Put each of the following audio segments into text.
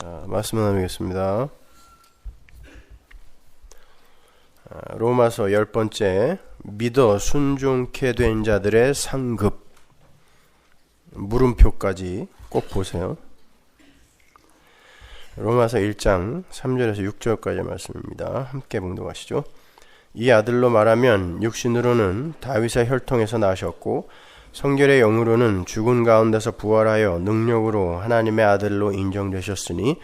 말씀 나누겠습니다. 로마서 10번째, 믿어 순종케 된 자들의 상급, 물음표까지 꼭 보세요. 로마서 1장 3절에서 6절까지 말씀입니다. 함께 봉독하시죠. 이 아들로 말하면 육신으로는 다윗의 혈통에서 나셨고 성결의 영으로는 죽은 가운데서 부활하여 능력으로 하나님의 아들로 인정되셨으니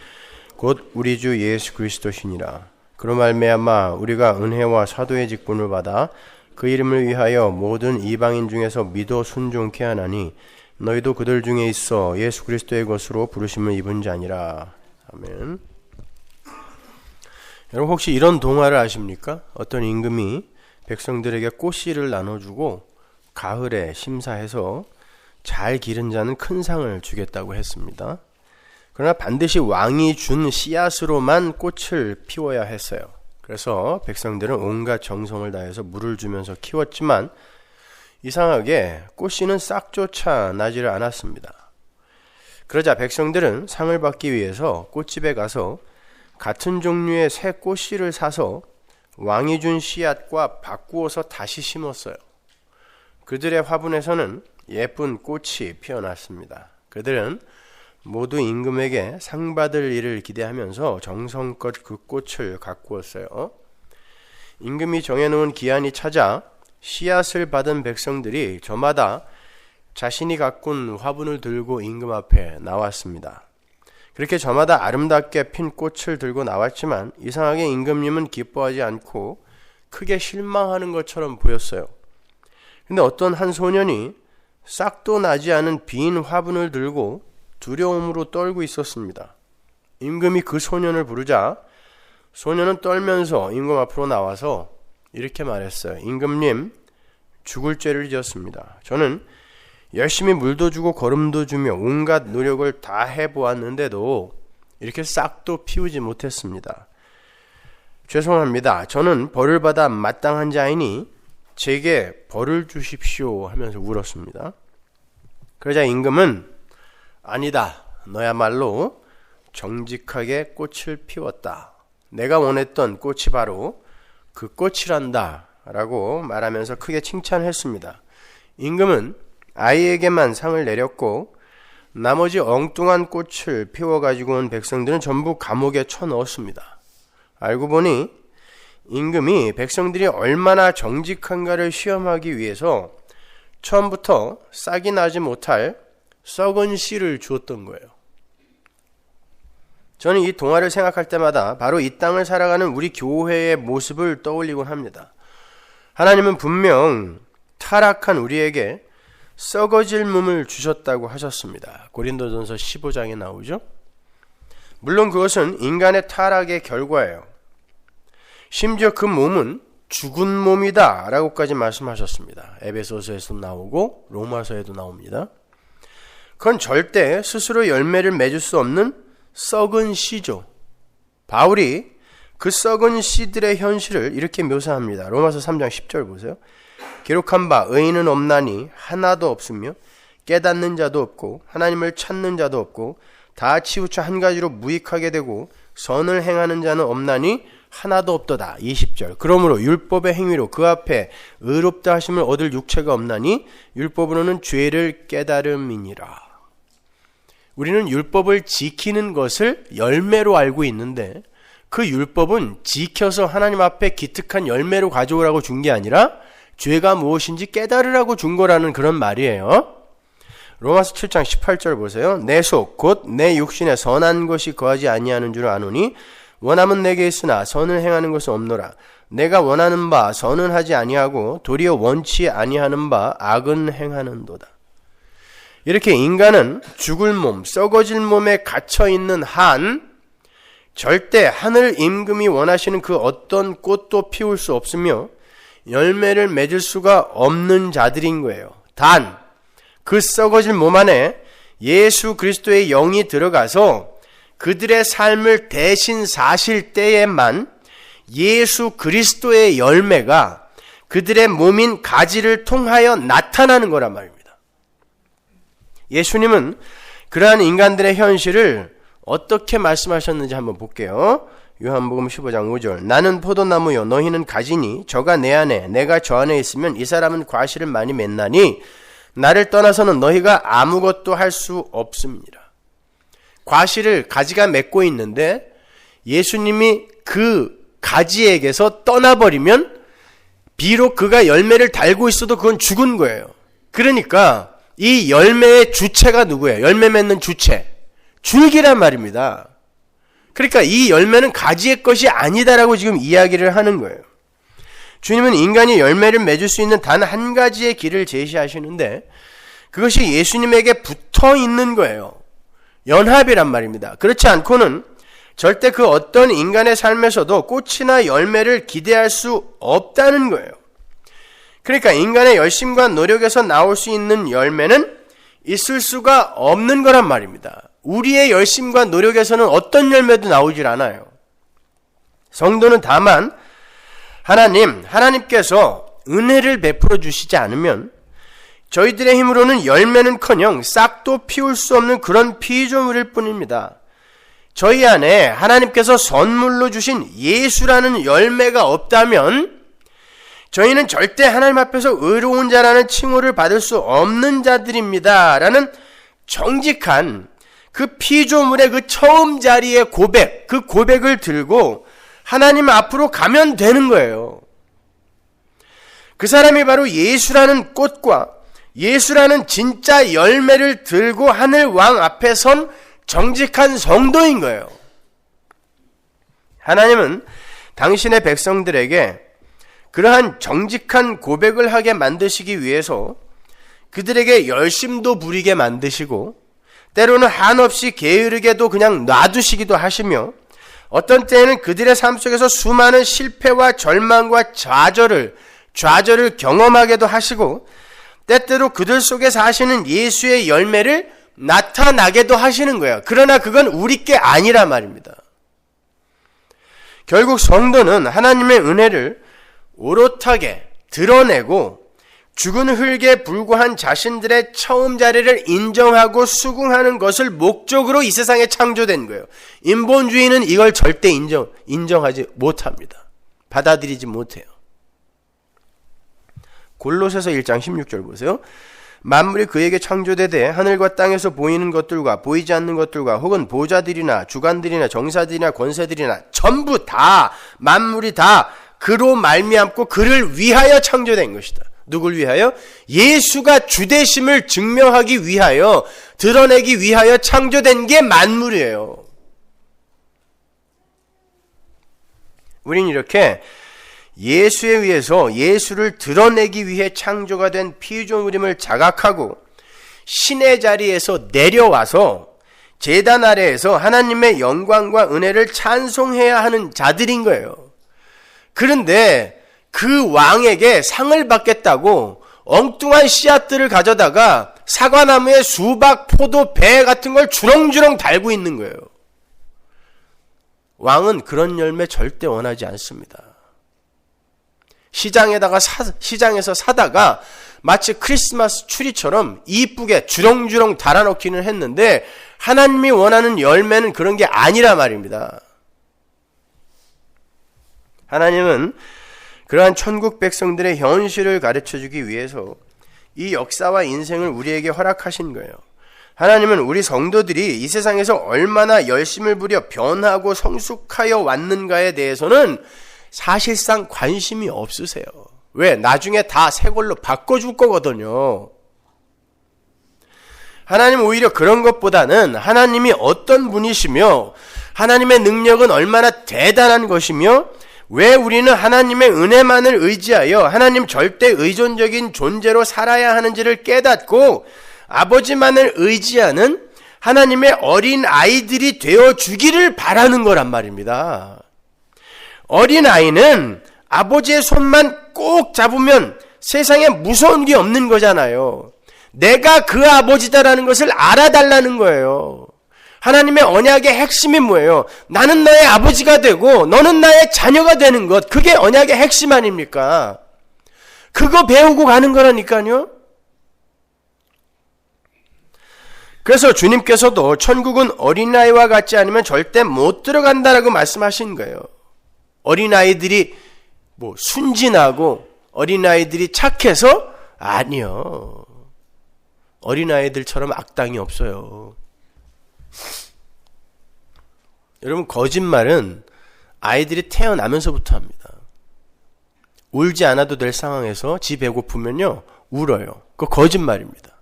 곧 우리 주 예수 그리스도시니라. 그로 말미암아 우리가 은혜와 사도의 직분을 받아 그 이름을 위하여 모든 이방인 중에서 믿어 순종케 하나니 너희도 그들 중에 있어 예수 그리스도의 것으로 부르심을 입은 자니라. 아멘. 여러분 혹시 이런 동화를 아십니까? 어떤 임금이 백성들에게 꽃씨를 나눠주고 가을에 심사해서 잘 기른 자는 큰 상을 주겠다고 했습니다. 그러나 반드시 왕이 준 씨앗으로만 꽃을 피워야 했어요. 그래서 백성들은 온갖 정성을 다해서 물을 주면서 키웠지만 이상하게 꽃씨는 싹조차 나지를 않았습니다. 그러자 백성들은 상을 받기 위해서 꽃집에 가서 같은 종류의 새 꽃씨를 사서 왕이 준 씨앗과 바꾸어서 다시 심었어요. 그들의 화분에서는 예쁜 꽃이 피어났습니다. 그들은 모두 임금에게 상 받을 일을 기대하면서 정성껏 그 꽃을 가꾸었어요. 임금이 정해놓은 기한이 찾아 씨앗을 받은 백성들이 저마다 자신이 가꾼 화분을 들고 임금 앞에 나왔습니다. 그렇게 저마다 아름답게 핀 꽃을 들고 나왔지만 이상하게 임금님은 기뻐하지 않고 크게 실망하는 것처럼 보였어요. 근데 어떤 한 소년이 싹도 나지 않은 빈 화분을 들고 두려움으로 떨고 있었습니다. 임금이 그 소년을 부르자 소년은 떨면서 임금 앞으로 나와서 이렇게 말했어요. 임금님, 죽을 죄를 지었습니다. 저는 열심히 물도 주고 거름도 주며 온갖 노력을 다 해보았는데도 이렇게 싹도 피우지 못했습니다. 죄송합니다. 저는 벌을 받아 마땅한 자이니 제게 벌을 주십시오 하면서 울었습니다. 그러자 임금은 아니다. 너야말로 정직하게 꽃을 피웠다. 내가 원했던 꽃이 바로 그 꽃이란다 라고 말하면서 크게 칭찬했습니다. 임금은 아이에게만 상을 내렸고 나머지 엉뚱한 꽃을 피워가지고 온 백성들은 전부 감옥에 쳐넣었습니다. 알고 보니 임금이 백성들이 얼마나 정직한가를 시험하기 위해서 처음부터 싹이 나지 못할 썩은 씨를 주었던 거예요. 저는 이 동화를 생각할 때마다 바로 이 땅을 살아가는 우리 교회의 모습을 떠올리곤 합니다. 하나님은 분명 타락한 우리에게 썩어질 몸을 주셨다고 하셨습니다. 고린도전서 15장에 나오죠. 물론 그것은 인간의 타락의 결과예요. 심지어 그 몸은 죽은 몸이다 라고까지 말씀하셨습니다. 에베소서에도 나오고 로마서에도 나옵니다. 그건 절대 스스로 열매를 맺을 수 없는 썩은 씨죠. 바울이 그 썩은 씨들의 현실을 이렇게 묘사합니다. 로마서 3장 10절 보세요. 기록한 바 의인은 없나니 하나도 없으며 깨닫는 자도 없고 하나님을 찾는 자도 없고 다 치우쳐 한 가지로 무익하게 되고 선을 행하는 자는 없나니 하나도 없도다. 20절. 그러므로 율법의 행위로 그 앞에 의롭다 하심을 얻을 육체가 없나니 율법으로는 죄를 깨달음이니라. 우리는 율법을 지키는 것을 열매로 알고 있는데 그 율법은 지켜서 하나님 앞에 기특한 열매로 가져오라고 준 게 아니라 죄가 무엇인지 깨달으라고 준 거라는 그런 말이에요. 로마서 7장 18절 보세요. 내 속 곧 내 육신에 선한 것이 거하지 아니하는 줄 아노니 원함은 내게 있으나 선을 행하는 것은 없노라. 내가 원하는 바 선은 하지 아니하고 도리어 원치 아니하는 바 악은 행하는도다. 이렇게 인간은 죽을 몸, 썩어질 몸에 갇혀있는 한 절대 하늘 임금이 원하시는 그 어떤 꽃도 피울 수 없으며 열매를 맺을 수가 없는 자들인 거예요. 단 그 썩어질 몸 안에 예수 그리스도의 영이 들어가서 그들의 삶을 대신 사실 때에만 예수 그리스도의 열매가 그들의 몸인 가지를 통하여 나타나는 거란 말입니다. 예수님은 그러한 인간들의 현실을 어떻게 말씀하셨는지 한번 볼게요. 요한복음 15장 5절. 나는 포도나무요 너희는 가지니 저가 내 안에 내가 저 안에 있으면 이 사람은 과실을 많이 맺나니 나를 떠나서는 너희가 아무것도 할 수 없습니다. 과실을 가지가 맺고 있는데 예수님이 그 가지에게서 떠나버리면 비록 그가 열매를 달고 있어도 그건 죽은 거예요. 그러니까 이 열매의 주체가 누구예요? 열매 맺는 주체. 줄기란 말입니다. 그러니까 이 열매는 가지의 것이 아니다라고 지금 이야기를 하는 거예요. 주님은 인간이 열매를 맺을 수 있는 단 한 가지의 길을 제시하시는데 그것이 예수님에게 붙어 있는 거예요. 연합이란 말입니다. 그렇지 않고는 절대 그 어떤 인간의 삶에서도 꽃이나 열매를 기대할 수 없다는 거예요. 그러니까 인간의 열심과 노력에서 나올 수 있는 열매는 있을 수가 없는 거란 말입니다. 우리의 열심과 노력에서는 어떤 열매도 나오질 않아요. 성도는 다만 하나님께서 은혜를 베풀어 주시지 않으면 저희들의 힘으로는 열매는커녕 싹도 피울 수 없는 그런 피조물일 뿐입니다. 저희 안에 하나님께서 선물로 주신 예수라는 열매가 없다면 저희는 절대 하나님 앞에서 의로운 자라는 칭호를 받을 수 없는 자들입니다. 라는 정직한 그 피조물의 그 처음 자리의 고백, 그 고백을 들고 하나님 앞으로 가면 되는 거예요. 그 사람이 바로 예수라는 꽃과 예수라는 진짜 열매를 들고 하늘 왕 앞에 선 정직한 성도인 거예요. 하나님은 당신의 백성들에게 그러한 정직한 고백을 하게 만드시기 위해서 그들에게 열심도 부리게 만드시고 때로는 한없이 게으르게도 그냥 놔두시기도 하시며 어떤 때에는 그들의 삶 속에서 수많은 실패와 절망과 좌절을 경험하게도 하시고 때때로 그들 속에 사시는 예수의 열매를 나타나게도 하시는 거예요. 그러나 그건 우리 게 아니라 말입니다. 결국 성도는 하나님의 은혜를 오롯하게 드러내고 죽은 흙에 불과한 자신들의 처음 자리를 인정하고 수긍하는 것을 목적으로 이 세상에 창조된 거예요. 인본주의는 이걸 절대 인정하지 못합니다. 받아들이지 못해요. 골로새서 1장 16절 보세요. 만물이 그에게 창조되되 하늘과 땅에서 보이는 것들과 보이지 않는 것들과 혹은 보좌들이나 주관들이나 정사들이나 권세들이나 전부 다 만물이 다 그로 말미암고 그를 위하여 창조된 것이다. 누굴 위하여? 예수가 주되심을 증명하기 위하여 드러내기 위하여 창조된 게 만물이에요. 우린 이렇게 예수에 의해서 예수를 드러내기 위해 창조가 된 피조물임을 자각하고 신의 자리에서 내려와서 제단 아래에서 하나님의 영광과 은혜를 찬송해야 하는 자들인 거예요. 그런데 그 왕에게 상을 받겠다고 엉뚱한 씨앗들을 가져다가 사과나무에 수박, 포도, 배 같은 걸 주렁주렁 달고 있는 거예요. 왕은 그런 열매 절대 원하지 않습니다. 시장에서 사다가 마치 크리스마스 추리처럼 이쁘게 주렁주렁 달아놓기는 했는데 하나님이 원하는 열매는 그런 게 아니라 말입니다. 하나님은 그러한 천국 백성들의 현실을 가르쳐주기 위해서 이 역사와 인생을 우리에게 허락하신 거예요. 하나님은 우리 성도들이 이 세상에서 얼마나 열심을 부려 변하고 성숙하여 왔는가에 대해서는 사실상 관심이 없으세요. 왜? 나중에 다 새 걸로 바꿔줄 거거든요. 하나님은 오히려 그런 것보다는 하나님이 어떤 분이시며 하나님의 능력은 얼마나 대단한 것이며 왜 우리는 하나님의 은혜만을 의지하여 하나님 절대 의존적인 존재로 살아야 하는지를 깨닫고 아버지만을 의지하는 하나님의 어린 아이들이 되어주기를 바라는 거란 말입니다. 어린 아이는 아버지의 손만 꼭 잡으면 세상에 무서운 게 없는 거잖아요. 내가 그 아버지다라는 것을 알아달라는 거예요. 하나님의 언약의 핵심이 뭐예요? 나는 너의 아버지가 되고 너는 나의 자녀가 되는 것. 그게 언약의 핵심 아닙니까? 그거 배우고 가는 거라니까요. 그래서 주님께서도 천국은 어린아이와 같지 않으면 절대 못 들어간다라고 말씀하신 거예요. 어린아이들이 순진하고 어린아이들이 착해서? 아니요. 어린아이들처럼 악당이 없어요. 여러분, 거짓말은 아이들이 태어나면서부터 합니다. 울지 않아도 될 상황에서 지 배고프면요 울어요. 그거 거짓말입니다.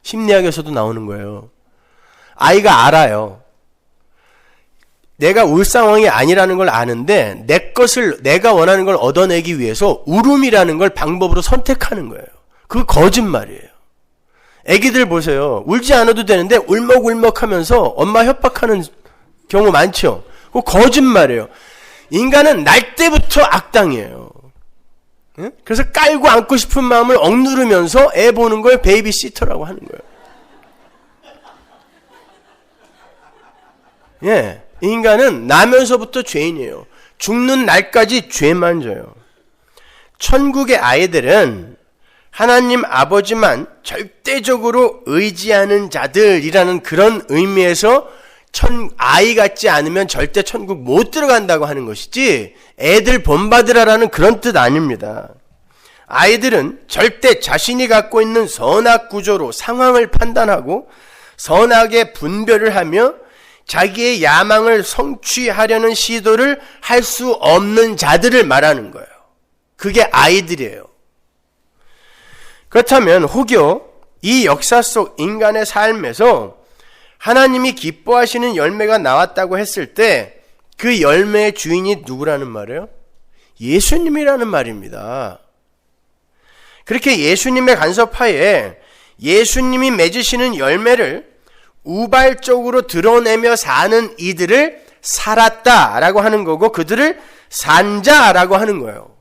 심리학에서도 나오는 거예요. 아이가 알아요. 내가 울 상황이 아니라는 걸 아는데 내가 원하는 걸 얻어내기 위해서 울음이라는 걸 방법으로 선택하는 거예요. 그거 거짓말이에요. 애기들 보세요. 울지 않아도 되는데 울먹울먹하면서 엄마 협박하는 경우 많죠. 그거 거짓말이에요. 인간은 날 때부터 악당이에요. 그래서 깔고 안고 싶은 마음을 억누르면서 애 보는 걸 베이비시터라고 하는 거예요. 인간은 나면서부터 죄인이에요. 죽는 날까지 죄만 져요. 천국의 아이들은 하나님 아버지만 절대적으로 의지하는 자들이라는 그런 의미에서 아이 같지 않으면 절대 천국 못 들어간다고 하는 것이지 애들 본받으라라는 그런 뜻 아닙니다. 아이들은 절대 자신이 갖고 있는 선악 구조로 상황을 판단하고 선악의 분별을 하며 자기의 야망을 성취하려는 시도를 할 수 없는 자들을 말하는 거예요. 그게 아이들이에요. 그렇다면 혹여 이 역사 속 인간의 삶에서 하나님이 기뻐하시는 열매가 나왔다고 했을 때 그 열매의 주인이 누구라는 말이에요? 예수님이라는 말입니다. 그렇게 예수님의 간섭하에 예수님이 맺으시는 열매를 우발적으로 드러내며 사는 이들을 살았다라고 하는 거고 그들을 산자라고 하는 거예요.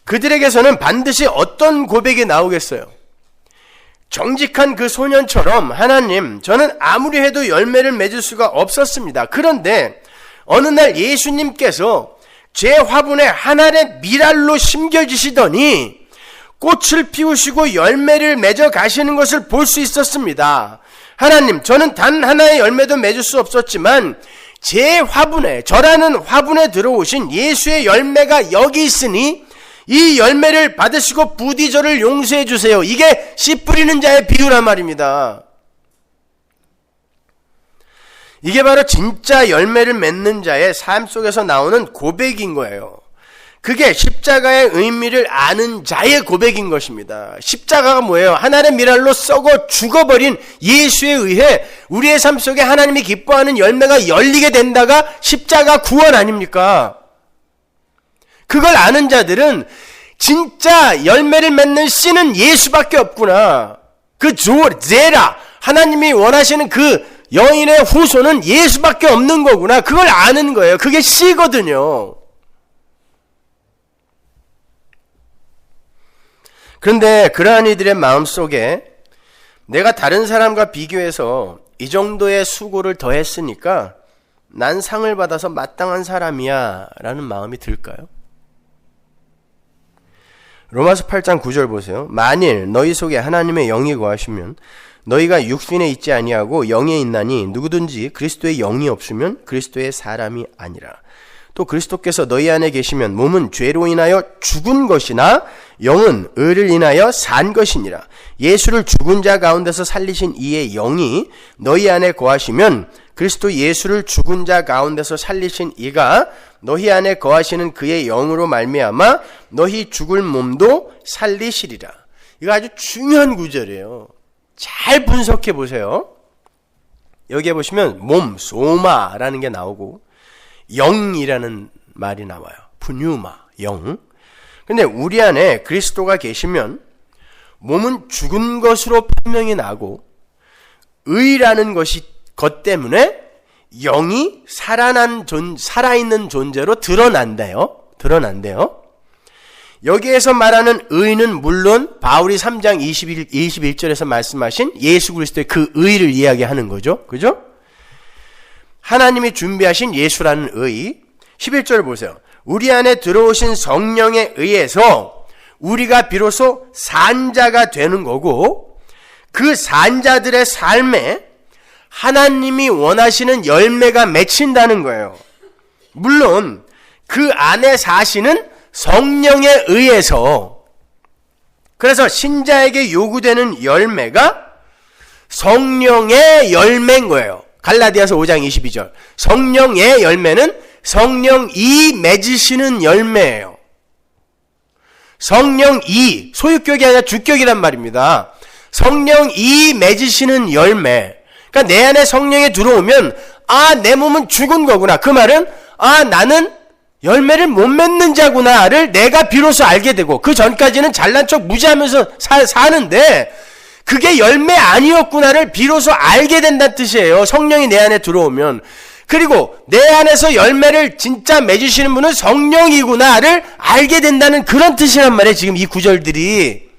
그들에게서는 반드시 어떤 고백이 나오겠어요? 정직한 그 소년처럼 하나님, 저는 아무리 해도 열매를 맺을 수가 없었습니다. 그런데 어느 날 예수님께서 제 화분에 하나의 미랄로 심겨지시더니 꽃을 피우시고 열매를 맺어 가시는 것을 볼 수 있었습니다. 하나님, 저는 단 하나의 열매도 맺을 수 없었지만 제 화분에, 저라는 화분에 들어오신 예수의 열매가 여기 있으니 이 열매를 받으시고 부디 저를 용서해 주세요. 이게 씨 뿌리는 자의 비유란 말입니다. 이게 바로 진짜 열매를 맺는 자의 삶 속에서 나오는 고백인 거예요. 그게 십자가의 의미를 아는 자의 고백인 것입니다. 십자가가 뭐예요? 하나의 미랄로 썩어 죽어버린 예수에 의해 우리의 삶 속에 하나님이 기뻐하는 열매가 열리게 된다가 십자가 구원 아닙니까? 그걸 아는 자들은 진짜 열매를 맺는 씨는 예수밖에 없구나. 그 제라, 하나님이 원하시는 그 여인의 후손은 예수밖에 없는 거구나. 그걸 아는 거예요. 그게 씨거든요. 그런데 그러한 이들의 마음속에 내가 다른 사람과 비교해서 이 정도의 수고를 더했으니까 난 상을 받아서 마땅한 사람이야 라는 마음이 들까요? 로마서 8장 9절 보세요. 만일 너희 속에 하나님의 영이 거하시면 너희가 육신에 있지 아니하고 영에 있나니 누구든지 그리스도의 영이 없으면 그리스도의 사람이 아니라. 또 그리스도께서 너희 안에 계시면 몸은 죄로 인하여 죽은 것이나 영은 의를 인하여 산 것이니라. 예수를 죽은 자 가운데서 살리신 이의 영이 너희 안에 거하시면 그리스도 예수를 죽은 자 가운데서 살리신 이가 너희 안에 거하시는 그의 영으로 말미암아 너희 죽을 몸도 살리시리라. 이거 아주 중요한 구절이에요. 잘 분석해 보세요. 여기에 보시면 몸, 소마라는 게 나오고 영이라는 말이 나와요. 푸뉴마, 영. 근데 우리 안에 그리스도가 계시면 몸은 죽은 것으로 판명이 나고 의라는 것 때문에 영이 살아있는 존재로 드러난대요. 여기에서 말하는 의는 물론 바울이 3장 21절에서 말씀하신 예수 그리스도의 그 의를 이야기하는 거죠. 그죠? 하나님이 준비하신 예수라는 의. 11절 보세요. 우리 안에 들어오신 성령에 의해서 우리가 비로소 산 자가 되는 거고 그 산자들의 삶에 하나님이 원하시는 열매가 맺힌다는 거예요. 물론 그 안에 사시는 성령에 의해서, 그래서 신자에게 요구되는 열매가 성령의 열매인 거예요. 갈라디아서 5장 22절. 성령의 열매는 성령이 맺으시는 열매예요. 성령이, 소유격이 아니라 주격이란 말입니다. 성령이 맺으시는 열매. 그러니까 내 안에 성령이 들어오면 내 몸은 죽은 거구나. 그 말은 나는 열매를 못 맺는 자구나를 내가 비로소 알게 되고, 그 전까지는 잘난 척 무지하면서 사는데 그게 열매 아니었구나를 비로소 알게 된다는 뜻이에요. 성령이 내 안에 들어오면. 그리고 내 안에서 열매를 진짜 맺으시는 분은 성령이구나를 알게 된다는 그런 뜻이란 말이에요. 지금 이 구절들이.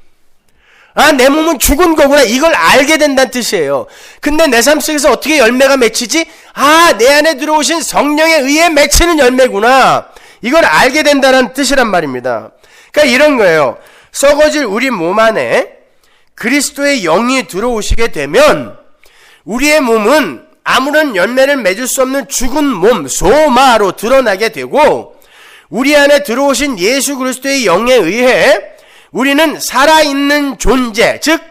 내 몸은 죽은 거구나, 이걸 알게 된다는 뜻이에요. 근데 내 삶 속에서 어떻게 열매가 맺히지? 내 안에 들어오신 성령에 의해 맺히는 열매구나, 이걸 알게 된다는 뜻이란 말입니다. 그러니까 이런 거예요. 썩어질 우리 몸 안에 그리스도의 영이 들어오시게 되면 우리의 몸은 아무런 열매를 맺을 수 없는 죽은 몸, 소마로 드러나게 되고, 우리 안에 들어오신 예수 그리스도의 영에 의해 우리는 살아있는 존재, 즉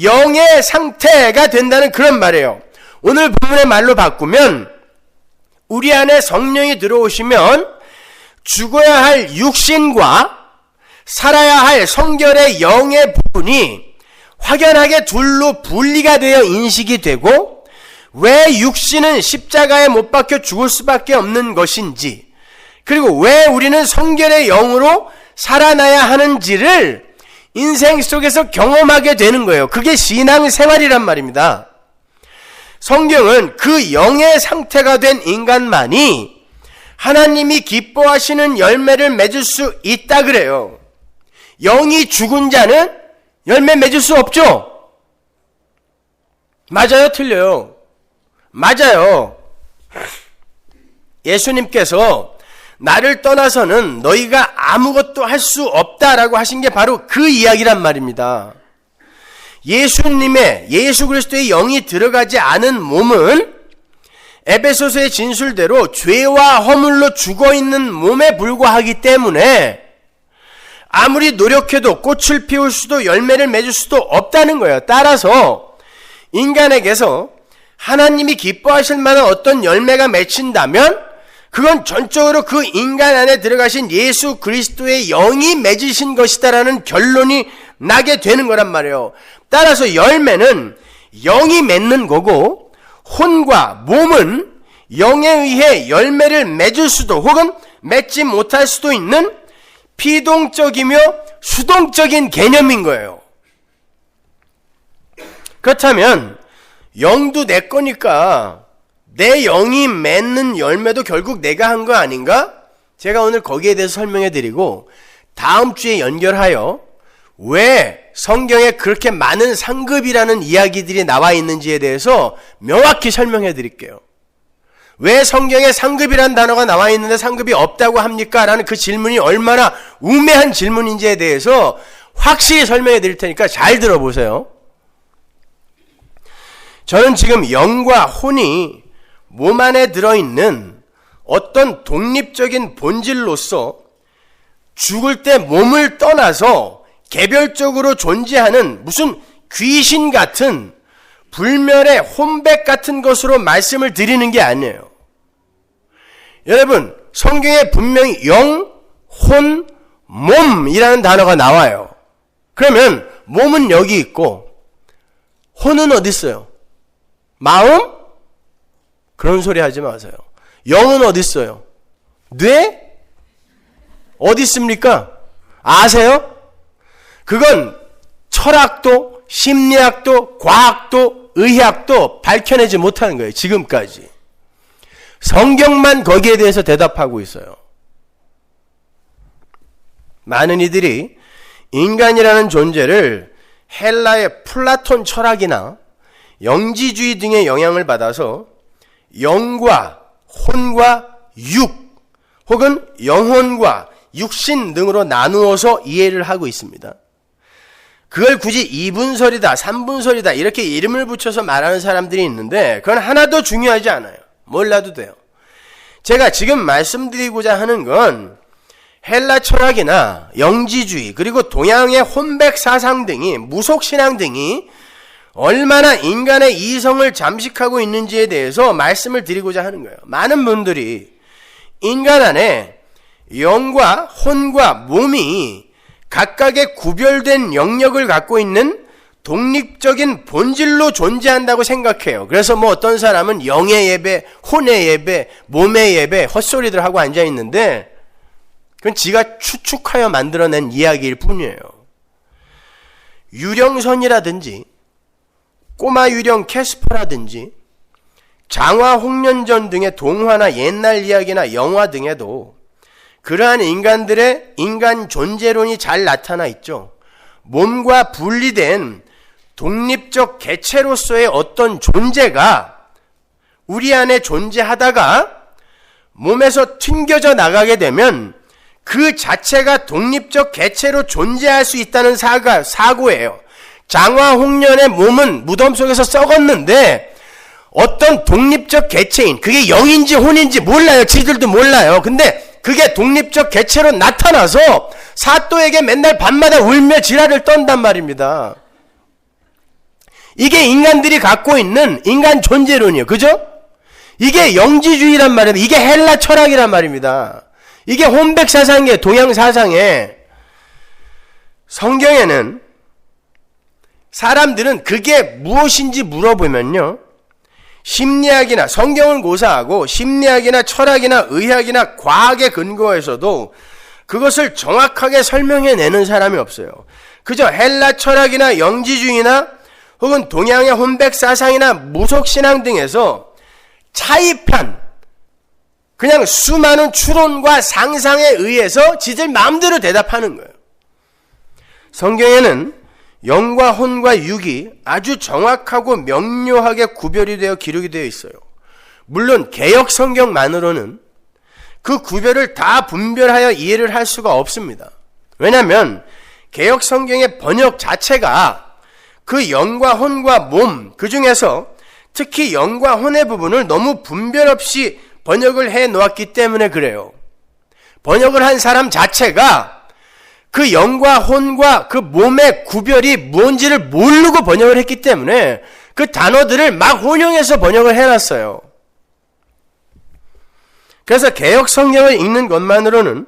영의 상태가 된다는 그런 말이에요. 오늘 본문의 말로 바꾸면 우리 안에 성령이 들어오시면 죽어야 할 육신과 살아야 할 성결의 영의 부분이 확연하게 둘로 분리가 되어 인식이 되고, 왜 육신은 십자가에 못 박혀 죽을 수밖에 없는 것인지, 그리고 왜 우리는 성결의 영으로 살아나야 하는지를 인생 속에서 경험하게 되는 거예요. 그게 신앙생활이란 말입니다. 성경은 그 영의 상태가 된 인간만이 하나님이 기뻐하시는 열매를 맺을 수 있다 그래요. 영이 죽은 자는 열매 맺을 수 없죠? 맞아요? 틀려요? 맞아요. 예수님께서 나를 떠나서는 너희가 아무것도 할 수 없다라고 하신 게 바로 그 이야기란 말입니다. 예수 그리스도의 영이 들어가지 않은 몸은 에베소서의 진술대로 죄와 허물로 죽어있는 몸에 불과하기 때문에 아무리 노력해도 꽃을 피울 수도 열매를 맺을 수도 없다는 거예요. 따라서 인간에게서 하나님이 기뻐하실 만한 어떤 열매가 맺힌다면 그건 전적으로 그 인간 안에 들어가신 예수 그리스도의 영이 맺으신 것이다라는 결론이 나게 되는 거란 말이에요. 따라서 열매는 영이 맺는 거고, 혼과 몸은 영에 의해 열매를 맺을 수도 혹은 맺지 못할 수도 있는 피동적이며 수동적인 개념인 거예요. 그렇다면 영도 내 거니까 내 영이 맺는 열매도 결국 내가 한 거 아닌가? 제가 오늘 거기에 대해서 설명해 드리고, 다음 주에 연결하여 왜 성경에 그렇게 많은 상급이라는 이야기들이 나와 있는지에 대해서 명확히 설명해 드릴게요. 왜 성경에 상급이라는 단어가 나와 있는데 상급이 없다고 합니까? 라는 그 질문이 얼마나 우매한 질문인지에 대해서 확실히 설명해 드릴 테니까 잘 들어보세요. 저는 지금 영과 혼이 몸 안에 들어있는 어떤 독립적인 본질로서 죽을 때 몸을 떠나서 개별적으로 존재하는 무슨 귀신 같은 불멸의 혼백 같은 것으로 말씀을 드리는 게 아니에요. 여러분, 성경에 분명히 영, 혼, 몸이라는 단어가 나와요. 그러면 몸은 여기 있고 혼은 어디 있어요? 마음? 그런 소리 하지 마세요. 영은 어디 있어요? 뇌? 어디 있습니까? 아세요? 그건 철학도, 심리학도, 과학도, 의학도 밝혀내지 못하는 거예요. 지금까지. 성경만 거기에 대해서 대답하고 있어요. 많은 이들이 인간이라는 존재를 헬라의 플라톤 철학이나 영지주의 등의 영향을 받아서 영과 혼과 육 혹은 영혼과 육신 등으로 나누어서 이해를 하고 있습니다. 그걸 굳이 2분설이다, 3분설이다 이렇게 이름을 붙여서 말하는 사람들이 있는데 그건 하나도 중요하지 않아요. 몰라도 돼요. 제가 지금 말씀드리고자 하는 건 헬라 철학이나 영지주의 그리고 동양의 혼백 사상 등이 무속신앙 등이 얼마나 인간의 이성을 잠식하고 있는지에 대해서 말씀을 드리고자 하는 거예요. 많은 분들이 인간 안에 영과 혼과 몸이 각각의 구별된 영역을 갖고 있는 독립적인 본질로 존재한다고 생각해요. 그래서 뭐 어떤 사람은 영의 예배, 혼의 예배, 몸의 예배 헛소리들 하고 앉아 있는데 그건 지가 추측하여 만들어낸 이야기일 뿐이에요. 유령선이라든지 꼬마 유령 캐스퍼라든지 장화 홍련전 등의 동화나 옛날 이야기나 영화 등에도 그러한 인간들의 인간 존재론이 잘 나타나 있죠. 몸과 분리된 독립적 개체로서의 어떤 존재가 우리 안에 존재하다가 몸에서 튕겨져 나가게 되면 그 자체가 독립적 개체로 존재할 수 있다는 사고예요. 장화 홍련의 몸은 무덤 속에서 썩었는데 어떤 독립적 개체인, 그게 영인지 혼인지 몰라요. 지들도 몰라요. 근데 그게 독립적 개체로 나타나서 사또에게 맨날 밤마다 울며 지랄을 떤단 말입니다. 이게 인간들이 갖고 있는 인간 존재론이에요. 그죠? 이게 영지주의란 말입니다. 이게 헬라 철학이란 말입니다. 이게 혼백 사상이에요. 동양 사상에. 성경에는 사람들은 그게 무엇인지 물어보면요, 심리학이나 성경을 고사하고 심리학이나 철학이나 의학이나 과학에 근거해서도 그것을 정확하게 설명해내는 사람이 없어요. 그저 헬라 철학이나 영지주의나 혹은 동양의 혼백 사상이나 무속신앙 등에서 차입한 그냥 수많은 추론과 상상에 의해서 지들 마음대로 대답하는 거예요. 성경에는 영과 혼과 육이 아주 정확하고 명료하게 구별이 되어 기록이 되어 있어요. 물론 개역 성경만으로는 그 구별을 다 분별하여 이해를 할 수가 없습니다. 왜냐하면 개역 성경의 번역 자체가 그 영과 혼과 몸, 그 중에서 특히 영과 혼의 부분을 너무 분별 없이 번역을 해 놓았기 때문에 그래요. 번역을 한 사람 자체가 그 영과 혼과 그 몸의 구별이 뭔지를 모르고 번역을 했기 때문에 그 단어들을 막 혼용해서 번역을 해놨어요. 그래서 개역 성경을 읽는 것만으로는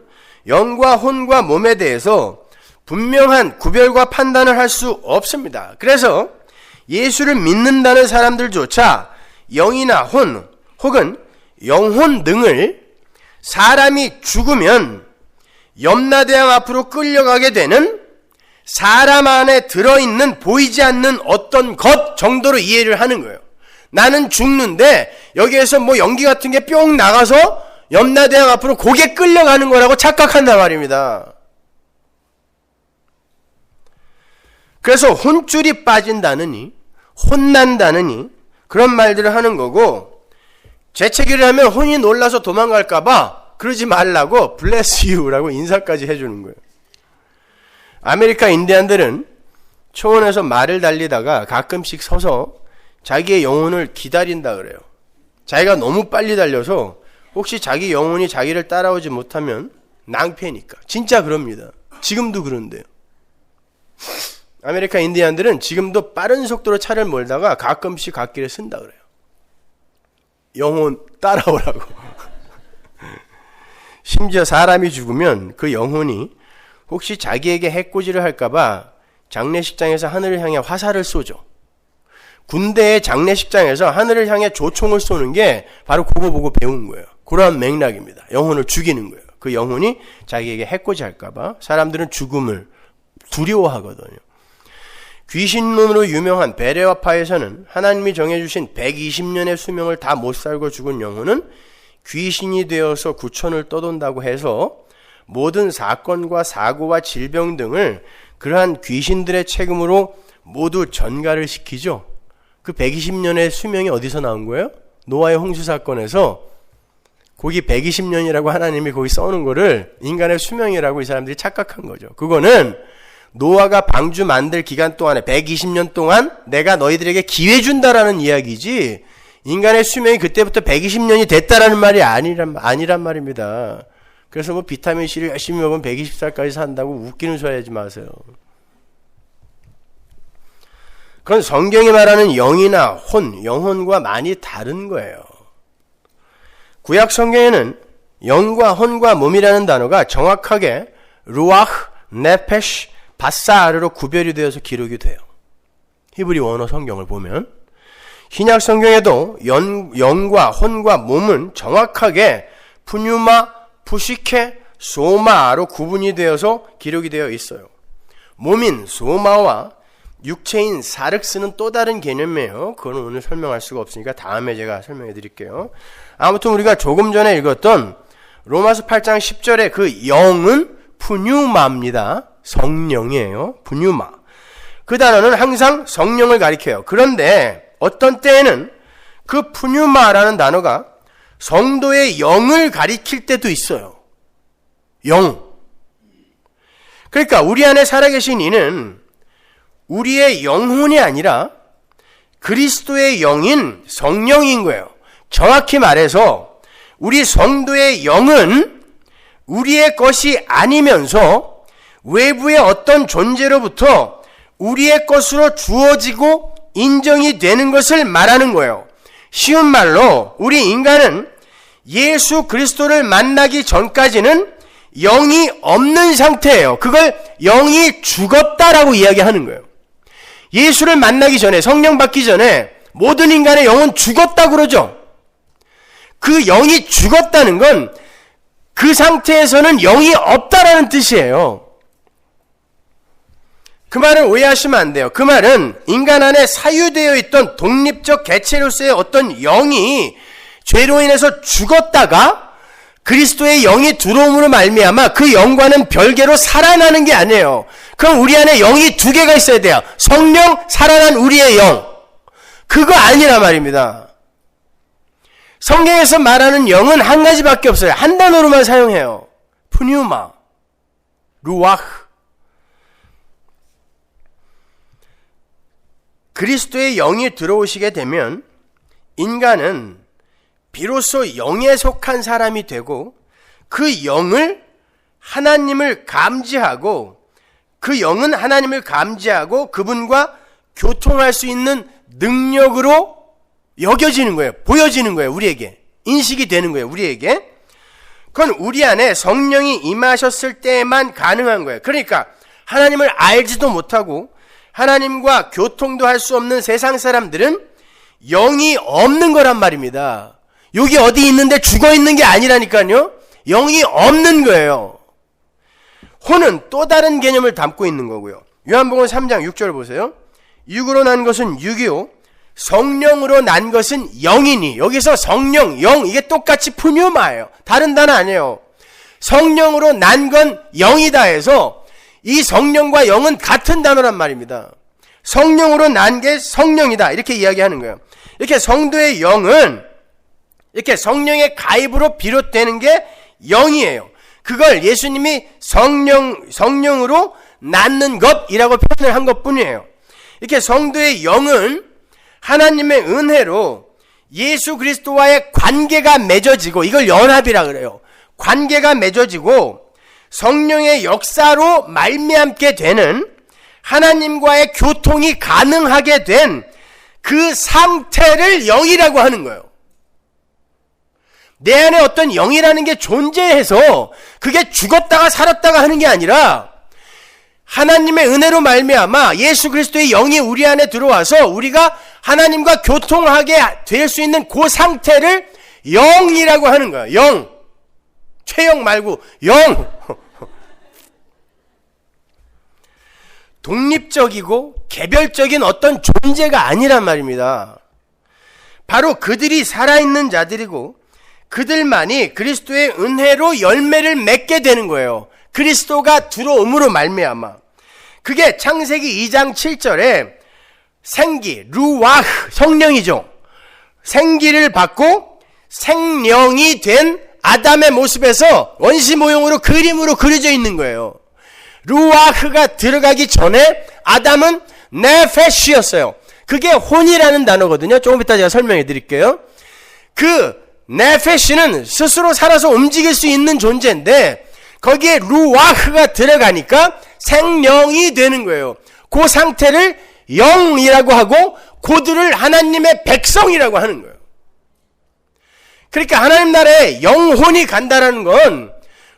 영과 혼과 몸에 대해서 분명한 구별과 판단을 할 수 없습니다. 그래서 예수를 믿는다는 사람들조차 영이나 혼 혹은 영혼 등을 사람이 죽으면 염라대왕 앞으로 끌려가게 되는 사람 안에 들어있는 보이지 않는 어떤 것 정도로 이해를 하는 거예요. 나는 죽는데 여기에서 뭐 연기 같은 게 뿅 나가서 염라대왕 앞으로 고개 끌려가는 거라고 착각한단 말입니다. 그래서 혼줄이 빠진다느니 혼난다느니 그런 말들을 하는 거고, 재채기를 하면 혼이 놀라서 도망갈까봐 그러지 말라고 bless you라고 인사까지 해주는 거예요. 아메리카 인디안들은 초원에서 말을 달리다가 가끔씩 서서 자기의 영혼을 기다린다 그래요. 자기가 너무 빨리 달려서 혹시 자기 영혼이 자기를 따라오지 못하면 낭패니까. 진짜 그럽니다. 지금도 그런데요. 아메리카 인디안들은 지금도 빠른 속도로 차를 몰다가 가끔씩 갓길에 쓴다 그래요. 영혼 따라오라고. 심지어 사람이 죽으면 그 영혼이 혹시 자기에게 해코지를 할까봐 장례식장에서 하늘을 향해 화살을 쏘죠. 군대의 장례식장에서 하늘을 향해 조총을 쏘는 게 바로 그거 보고 배운 거예요. 그러한 맥락입니다. 영혼을 죽이는 거예요. 그 영혼이 자기에게 해코지 할까봐 사람들은 죽음을 두려워하거든요. 귀신론으로 유명한 베레와파에서는 하나님이 정해주신 120년의 수명을 다 못 살고 죽은 영혼은 귀신이 되어서 구천을 떠돈다고 해서 모든 사건과 사고와 질병 등을 그러한 귀신들의 책임으로 모두 전가를 시키죠. 그 120년의 수명이 어디서 나온 거예요? 노아의 홍수 사건에서 거기 120년이라고 하나님이 거기 써놓은 거를 인간의 수명이라고 이 사람들이 착각한 거죠. 그거는 노아가 방주 만들 기간 동안에 120년 동안 내가 너희들에게 기회 준다라는 이야기지, 인간의 수명이 그때부터 120년이 됐다라는 말이 아니란 말입니다. 그래서 뭐 비타민C를 열심히 먹으면 120살까지 산다고 웃기는 소리 하지 마세요. 그건 성경이 말하는 영이나 혼, 영혼과 많이 다른 거예요. 구약 성경에는 영과 혼과 몸이라는 단어가 정확하게 루아흐, 네페시, 바사르로 구별이 되어서 기록이 돼요. 히브리 원어 성경을 보면 신약 성경에도 영과 혼과 몸은 정확하게 푸뉴마, 푸시케, 소마로 구분이 되어서 기록이 되어 있어요. 몸인 소마와 육체인 사륵스는 또 다른 개념이에요. 그건 오늘 설명할 수가 없으니까 다음에 제가 설명해 드릴게요. 아무튼 우리가 조금 전에 읽었던 로마서 8장 10절의 그 영은 푸뉴마입니다. 성령이에요. 푸뉴마. 그 단어는 항상 성령을 가리켜요. 그런데 어떤 때에는 그 푸뉴마라는 단어가 성도의 영을 가리킬 때도 있어요. 영. 그러니까 우리 안에 살아계신 이는 우리의 영혼이 아니라 그리스도의 영인 성령인 거예요. 정확히 말해서 우리 성도의 영은 우리의 것이 아니면서 외부의 어떤 존재로부터 우리의 것으로 주어지고 인정이 되는 것을 말하는 거예요. 쉬운 말로 우리 인간은 예수 그리스도를 만나기 전까지는 영이 없는 상태예요. 그걸 영이 죽었다라고 이야기하는 거예요. 예수를 만나기 전에, 성령 받기 전에 모든 인간의 영은 죽었다고 그러죠. 그 영이 죽었다는 건 그 상태에서는 영이 없다라는 뜻이에요. 그 말은 오해하시면 안 돼요. 그 말은 인간 안에 사유되어 있던 독립적 개체로서의 어떤 영이 죄로 인해서 죽었다가 그리스도의 영이 들어옴으로 말미암아 그 영과는 별개로 살아나는 게 아니에요. 그럼 우리 안에 영이 두 개가 있어야 돼요. 성령, 살아난 우리의 영. 그거 아니란 말입니다. 성경에서 말하는 영은 한 가지밖에 없어요. 한 단어로만 사용해요. 푸뉴마, 루아흐. 그리스도의 영이 들어오시게 되면 인간은 비로소 영에 속한 사람이 되고 그 영을 하나님을 감지하고 그 영은 하나님을 감지하고 그분과 교통할 수 있는 능력으로 여겨지는 거예요. 보여지는 거예요. 우리에게. 인식이 되는 거예요. 우리에게. 그건 우리 안에 성령이 임하셨을 때만 가능한 거예요. 그러니까 하나님을 알지도 못하고 하나님과 교통도 할 수 없는 세상 사람들은 영이 없는 거란 말입니다. 여기 어디 있는데 죽어 있는 게 아니라니까요. 영이 없는 거예요. 혼은 또 다른 개념을 담고 있는 거고요. 요한복음 3장 6절 보세요. 육으로 난 것은 육이요 성령으로 난 것은 영이니. 여기서 성령, 영 이게 똑같이 푸뉴마예요. 다른 단어 아니에요. 성령으로 난 건 영이다 해서 이 성령과 영은 같은 단어란 말입니다. 성령으로 난 게 성령이다 이렇게 이야기하는 거예요. 이렇게 성도의 영은 이렇게 성령의 가입으로 비롯되는 게 영이에요. 그걸 예수님이 성령으로 낳는 것이라고 표현을 한 것뿐이에요. 이렇게 성도의 영은 하나님의 은혜로 예수 그리스도와의 관계가 맺어지고, 이걸 연합이라 그래요. 관계가 맺어지고 성령의 역사로 말미암게 되는 하나님과의 교통이 가능하게 된 그 상태를 영이라고 하는 거예요. 내 안에 어떤 영이라는 게 존재해서 그게 죽었다가 살았다가 하는 게 아니라 하나님의 은혜로 말미암아 예수 그리스도의 영이 우리 안에 들어와서 우리가 하나님과 교통하게 될 수 있는 그 상태를 영이라고 하는 거예요. 영. 최영 말고 영. 독립적이고 개별적인 어떤 존재가 아니란 말입니다. 바로 그들이 살아있는 자들이고 그들만이 그리스도의 은혜로 열매를 맺게 되는 거예요. 그리스도가 들어옴으로 말미암아. 그게 창세기 2장 7절에 생기, 루와흐, 성령이죠. 생기를 받고 생령이 된 아담의 모습에서 원시 모형으로 그림으로 그려져 있는 거예요. 루아흐가 들어가기 전에 아담은 네페시였어요. 그게 혼이라는 단어거든요. 조금 이따 제가 설명해 드릴게요. 그 네페시는 스스로 살아서 움직일 수 있는 존재인데 거기에 루아흐가 들어가니까 생명이 되는 거예요. 그 상태를 영이라고 하고 그들을 하나님의 백성이라고 하는 거예요. 그러니까 하나님 나라에 영혼이 간다라는 건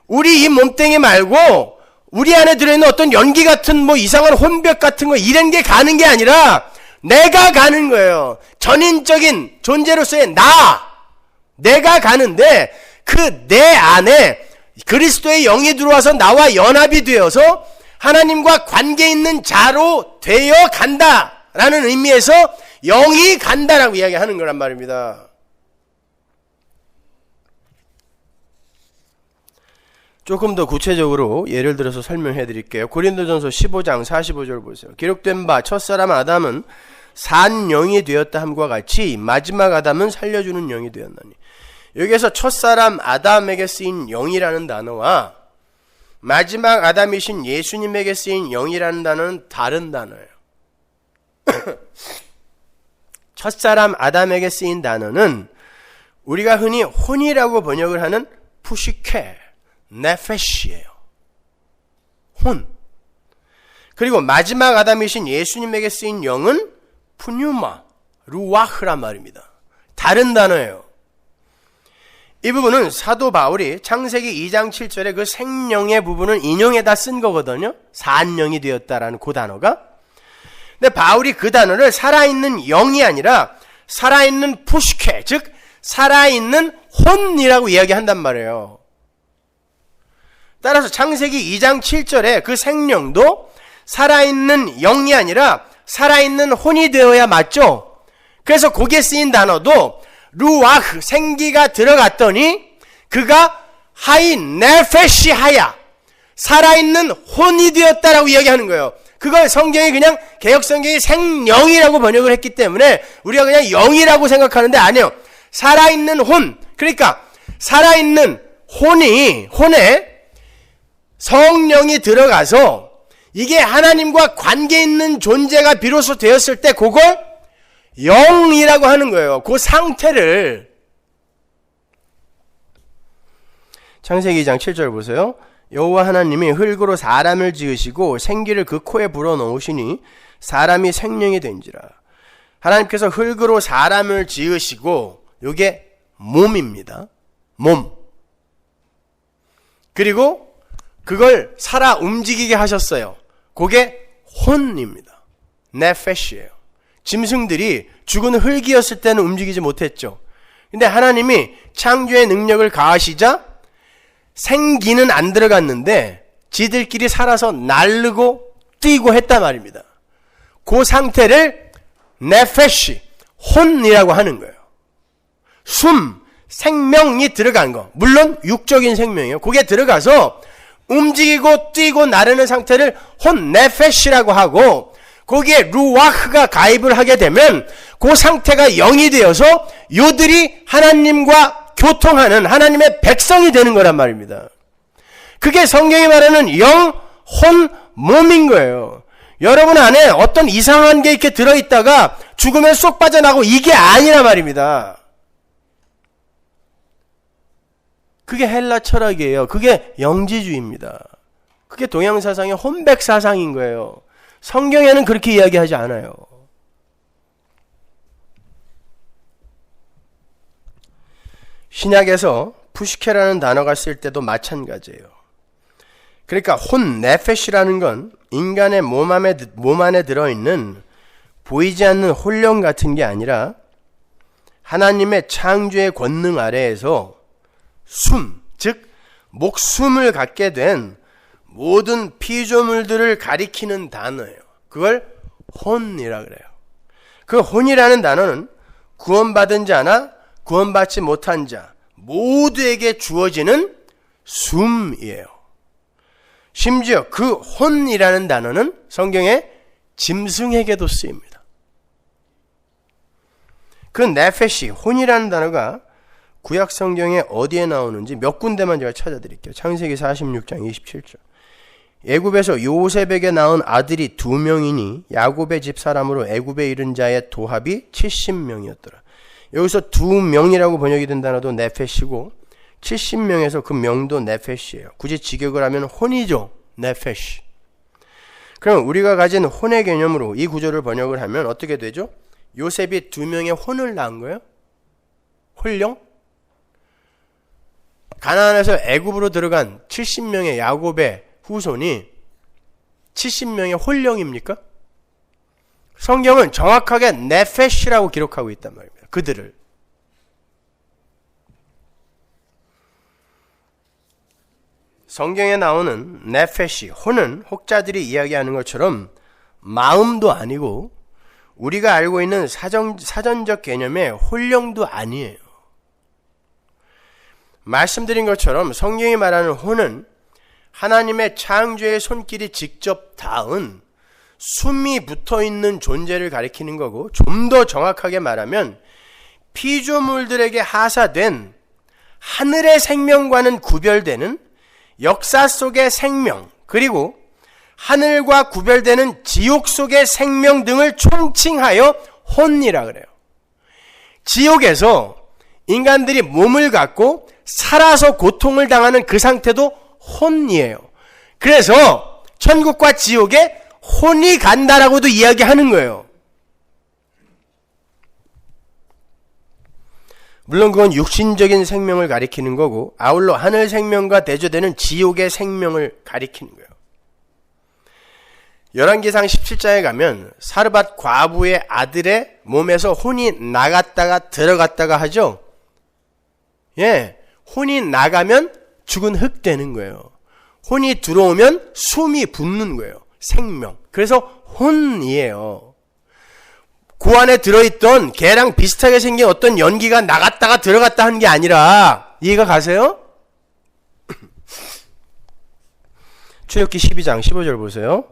우리 이 몸뚱이 말고 우리 안에 들어있는 어떤 연기 같은 뭐 이상한 혼벽 같은 거 이런 게 가는 게 아니라 내가 가는 거예요. 전인적인 존재로서의 내가 가는데 그 내 안에 그리스도의 영이 들어와서 나와 연합이 되어서 하나님과 관계 있는 자로 되어 간다라는 의미에서 영이 간다라고 이야기하는 거란 말입니다. 조금 더 구체적으로 예를 들어서 설명해 드릴게요. 고린도전서 15장 45절 보세요. 기록된 바 첫사람 아담은 산 영이 되었다 함과 같이 마지막 아담은 살려주는 영이 되었나니. 여기에서 첫사람 아담에게 쓰인 영이라는 단어와 마지막 아담이신 예수님에게 쓰인 영이라는 단어는 다른 단어예요. 첫사람 아담에게 쓰인 단어는 우리가 흔히 혼이라고 번역을 하는 푸시케, 네페시예요. 혼. 그리고 마지막 아담이신 예수님에게 쓰인 영은 푸뉴마, 루아흐란 말입니다. 다른 단어예요. 이 부분은 사도 바울이 창세기 2장 7절에 그 생명의 부분을 인용해다 쓴 거거든요. 산영이 되었다라는 그 단어가. 근데 바울이 그 단어를 살아있는 영이 아니라 살아있는 푸시케, 즉 살아있는 혼이라고 이야기한단 말이에요. 따라서 창세기 2장 7절에 그 생명도 살아있는 영이 아니라 살아있는 혼이 되어야 맞죠? 그래서 거기에 쓰인 단어도 루아흐, 생기가 들어갔더니 그가 하이 네페시 하야, 살아있는 혼이 되었다라고 이야기하는 거예요. 그걸 성경이 그냥 개역성경이 생영이라고 번역을 했기 때문에 우리가 그냥 영이라고 생각하는데 아니에요. 살아있는 혼, 그러니까 살아있는 혼에 성령이 들어가서 이게 하나님과 관계 있는 존재가 비로소 되었을 때 그걸 영이라고 하는 거예요. 그 상태를. 창세기 2장 7절 보세요. 여호와 하나님이 흙으로 사람을 지으시고 생기를 그 코에 불어넣으시니 사람이 생명이 된지라. 하나님께서 흙으로 사람을 지으시고 이게 몸입니다. 몸. 그리고 그걸 살아 움직이게 하셨어요. 그게 혼입니다. 네페시예요. 짐승들이 죽은 흙이었을 때는 움직이지 못했죠. 근데 하나님이 창조의 능력을 가하시자 생기는 안 들어갔는데 지들끼리 살아서 날르고 뛰고 했단 말입니다. 그 상태를 네페시, 혼이라고 하는 거예요. 숨, 생명이 들어간 거. 물론 육적인 생명이에요. 그게 들어가서 움직이고 뛰고 나르는 상태를 혼, 네페시라고 하고 거기에 루아흐가 가입을 하게 되면 그 상태가 영이 되어서 요들이 하나님과 교통하는 하나님의 백성이 되는 거란 말입니다. 그게 성경이 말하는 영, 혼, 몸인 거예요. 여러분 안에 어떤 이상한 게 이렇게 들어있다가 죽으면 쏙 빠져나고 이게 아니란 말입니다. 그게 헬라 철학이에요. 그게 영지주의입니다. 그게 동양 사상의 혼백 사상인 거예요. 성경에는 그렇게 이야기하지 않아요. 신약에서 푸시케라는 단어가 쓸 때도 마찬가지예요. 그러니까 혼, 네페시라는 건 인간의 몸 안에 들어있는 보이지 않는 혼령 같은 게 아니라 하나님의 창조의 권능 아래에서 숨, 즉 목숨을 갖게 된 모든 피조물들을 가리키는 단어예요. 그걸 혼이라 그래요. 그 혼이라는 단어는 구원받은 자나 구원받지 못한 자 모두에게 주어지는 숨이에요. 심지어 그 혼이라는 단어는 성경에 짐승에게도 쓰입니다. 그 네페시, 혼이라는 단어가 구약 성경에 어디에 나오는지 몇 군데만 제가 찾아드릴게요. 창세기 46장 27절. 애굽에서 요셉에게 낳은 아들이 2명이니 야곱의 집 사람으로 애굽에 이른 자의 도합이 70명이었더라. 여기서 2명이라고 번역이 된 단어도 네페시고 70명에서 그 명도 네페시예요. 굳이 직역을 하면 혼이죠. 네페시. 그럼 우리가 가진 혼의 개념으로 이 구조를 번역을 하면 어떻게 되죠? 요셉이 2명의 혼을 낳은 거예요? 혼령? 가나안에서 애굽으로 들어간 70명의 야곱의 후손이 70명의 혼령입니까? 성경은 정확하게 네페시라고 기록하고 있단 말입니다. 그들을. 성경에 나오는 네페시, 혼은 혹자들이 이야기하는 것처럼 마음도 아니고 우리가 알고 있는 사전적 개념의 혼령도 아니에요. 말씀드린 것처럼 성경이 말하는 혼은 하나님의 창조의 손길이 직접 닿은 숨이 붙어있는 존재를 가리키는 거고, 좀 더 정확하게 말하면 피조물들에게 하사된 하늘의 생명과는 구별되는 역사 속의 생명, 그리고 하늘과 구별되는 지옥 속의 생명 등을 총칭하여 혼이라 그래요. 지옥에서 인간들이 몸을 갖고 살아서 고통을 당하는 그 상태도 혼이에요. 그래서 천국과 지옥에 혼이 간다라고도 이야기하는 거예요. 물론 그건 육신적인 생명을 가리키는 거고, 아울러 하늘 생명과 대조되는 지옥의 생명을 가리키는 거예요. 열왕기상 17장에 가면 사르밧 과부의 아들의 몸에서 혼이 나갔다가 들어갔다가 하죠. 예, 혼이 나가면 죽은 흙 되는 거예요. 혼이 들어오면 숨이 붙는 거예요. 생명. 그래서 혼이에요. 그 안에 들어있던 개랑 비슷하게 생긴 어떤 연기가 나갔다가 들어갔다 하는 게 아니라, 이해가 가세요? 출애굽기 12장 15절 보세요.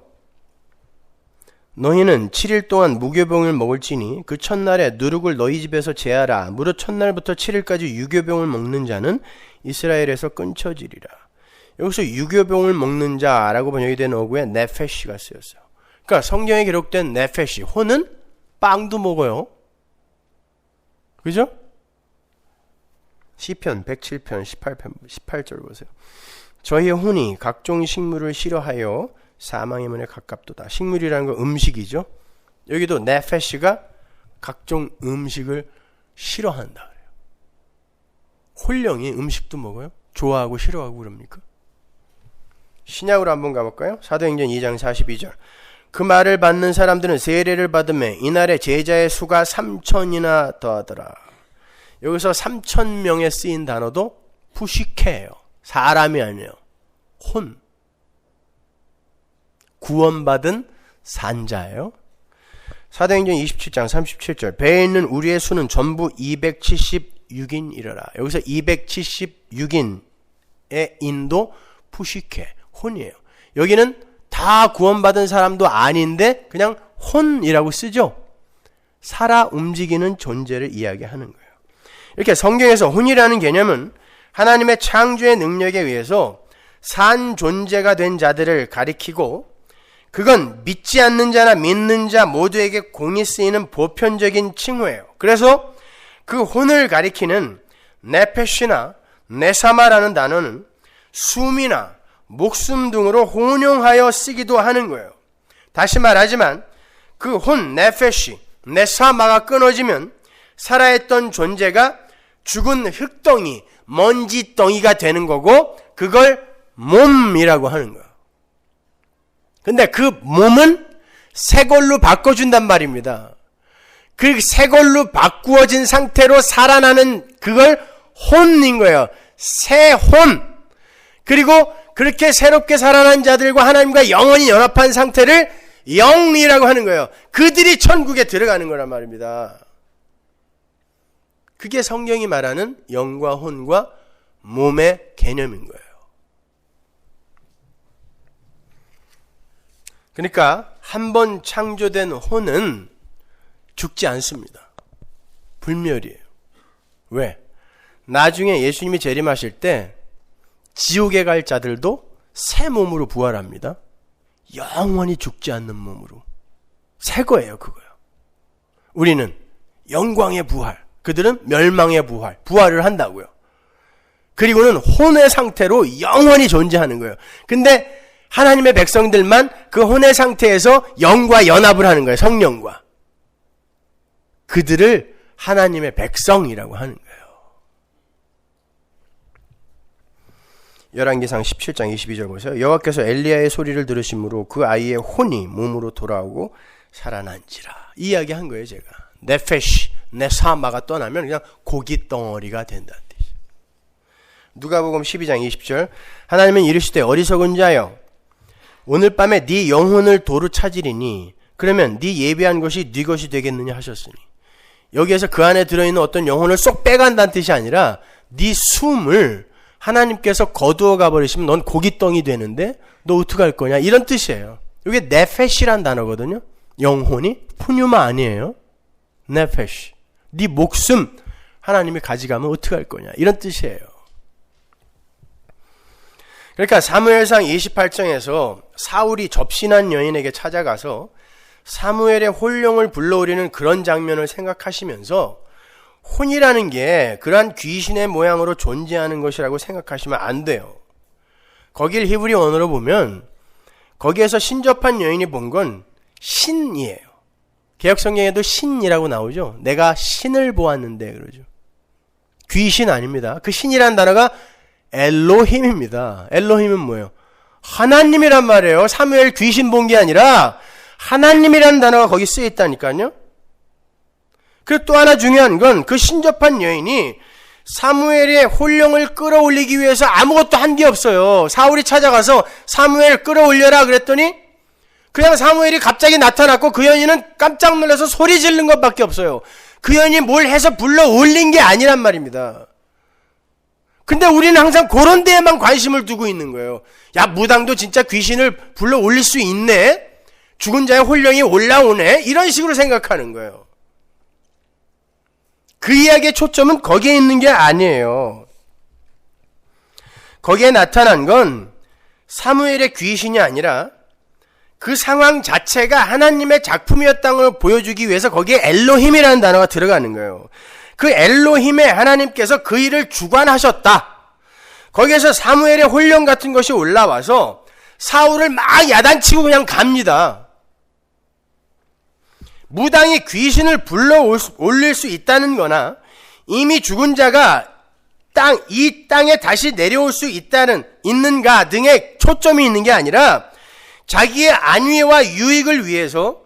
너희는 7일 동안 무교병을 먹을지니 그 첫날에 누룩을 너희 집에서 제하라. 무릇 첫날부터 7일까지 유교병을 먹는 자는 이스라엘에서 끊쳐지리라. 여기서 유교병을 먹는 자라고 번역이 된 어구에 네페시가 쓰였어요. 그러니까 성경에 기록된 네페시, 혼은 빵도 먹어요. 그죠? 시편 107편 18절 보세요. 저희의 혼이 각종 식물을 싫어하여 사망의 문에 가깝도다. 식물이라는 건 음식이죠. 여기도 네페시가 각종 음식을 싫어한다 그래요. 혼령이 음식도 먹어요? 좋아하고 싫어하고 그럽니까? 신약으로 한번 가볼까요? 사도행전 2장 42절. 그 말을 받는 사람들은 세례를 받으며 이날에 제자의 수가 3,000이나 더하더라. 여기서 3,000명에 쓰인 단어도 푸시케예요. 사람이 아니에요. 혼. 구원받은 산자예요. 사도행전 27장 37절. 배에 있는 우리의 수는 전부 276인이러라. 여기서 276인의 인도 푸시케, 혼이에요. 여기는 다 구원받은 사람도 아닌데 그냥 혼이라고 쓰죠. 살아 움직이는 존재를 이야기하는 거예요. 이렇게 성경에서 혼이라는 개념은 하나님의 창조의 능력에 의해서 산 존재가 된 자들을 가리키고, 그건 믿지 않는 자나 믿는 자 모두에게 공이 쓰이는 보편적인 칭호예요. 그래서 그 혼을 가리키는 네페시나 네사마라는 단어는 숨이나 목숨 등으로 혼용하여 쓰기도 하는 거예요. 다시 말하지만 그 혼, 네페시, 네사마가 끊어지면 살아있던 존재가 죽은 흙덩이, 먼지덩이가 되는 거고, 그걸 몸이라고 하는 거예요. 근데 그 몸은 새 걸로 바꿔준단 말입니다. 그 새 걸로 바꾸어진 상태로 살아나는 그걸 혼인 거예요. 새 혼. 그리고 그렇게 새롭게 살아난 자들과 하나님과 영원히 연합한 상태를 영이라고 하는 거예요. 그들이 천국에 들어가는 거란 말입니다. 그게 성경이 말하는 영과 혼과 몸의 개념인 거예요. 그러니까 한 번 창조된 혼은 죽지 않습니다. 불멸이에요. 왜? 나중에 예수님이 재림하실 때 지옥에 갈 자들도 새 몸으로 부활합니다. 영원히 죽지 않는 몸으로. 새 거예요, 그거요. 우리는 영광의 부활, 그들은 멸망의 부활, 부활을 한다고요. 그리고는 혼의 상태로 영원히 존재하는 거예요. 근데 하나님의 백성들만 그 혼의 상태에서 영과 연합을 하는 거예요, 성령과. 그들을 하나님의 백성이라고 하는 거예요. 열왕기상 17장 22절 보세요. 여호와께서 엘리야의 소리를 들으심으로 그 아이의 혼이 몸으로 돌아오고 살아난지라. 이 이야기 한 거예요, 제가. 네페시, 네사마가 떠나면 그냥 고기 덩어리가 된다는 뜻이에요. 누가복음 12장 20절. 하나님은 이르시되 어리석은 자여, 오늘 밤에 네 영혼을 도로 찾으리니 그러면 네 예비한 것이 네 것이 되겠느냐 하셨으니. 여기에서 그 안에 들어있는 어떤 영혼을 쏙 빼간다는 뜻이 아니라 네 숨을 하나님께서 거두어 가버리시면 넌 고깃덩이 되는데 너 어떡할 거냐, 이런 뜻이에요. 이게 네페시란 단어거든요. 영혼이 푸뉴마 아니에요. 네페시. 네 목숨 하나님이 가져가면 어떡할 거냐, 이런 뜻이에요. 그러니까 사무엘상 28장에서 사울이 접신한 여인에게 찾아가서 사무엘의 혼령을 불러오리는 그런 장면을 생각하시면서 혼이라는 게 그러한 귀신의 모양으로 존재하는 것이라고 생각하시면 안 돼요. 거길 히브리 원어로 보면 거기에서 신접한 여인이 본 건 신이에요. 개역성경에도 신이라고 나오죠. 내가 신을 보았는데 그러죠. 귀신 아닙니다. 그 신이라는 단어가 엘로힘입니다. 엘로힘은 뭐예요? 하나님이란 말이에요. 사무엘 귀신 본 게 아니라 하나님이라는 단어가 거기 쓰여 있다니까요. 그리고 또 하나 중요한 건 그 신접한 여인이 사무엘의 혼령을 끌어올리기 위해서 아무것도 한 게 없어요. 사울이 찾아가서 사무엘 끌어올려라 그랬더니 그냥 사무엘이 갑자기 나타났고 그 여인은 깜짝 놀라서 소리 지르는 것밖에 없어요. 그 여인이 뭘 해서 불러 올린 게 아니란 말입니다. 근데 우리는 항상 그런 데에만 관심을 두고 있는 거예요. 야, 무당도 진짜 귀신을 불러 올릴 수 있네? 죽은 자의 혼령이 올라오네? 이런 식으로 생각하는 거예요. 그 이야기의 초점은 거기에 있는 게 아니에요. 거기에 나타난 건 사무엘의 귀신이 아니라 그 상황 자체가 하나님의 작품이었다는 걸 보여주기 위해서 거기에 엘로힘이라는 단어가 들어가는 거예요. 그 엘로힘의 하나님께서 그 일을 주관하셨다. 거기에서 사무엘의 혼령 같은 것이 올라와서 사울을 막 야단치고 그냥 갑니다. 무당이 귀신을 불러 올릴 수 있다는 거나 이미 죽은 자가 이 땅에 다시 내려올 수 있는가 등의 초점이 있는 게 아니라 자기의 안위와 유익을 위해서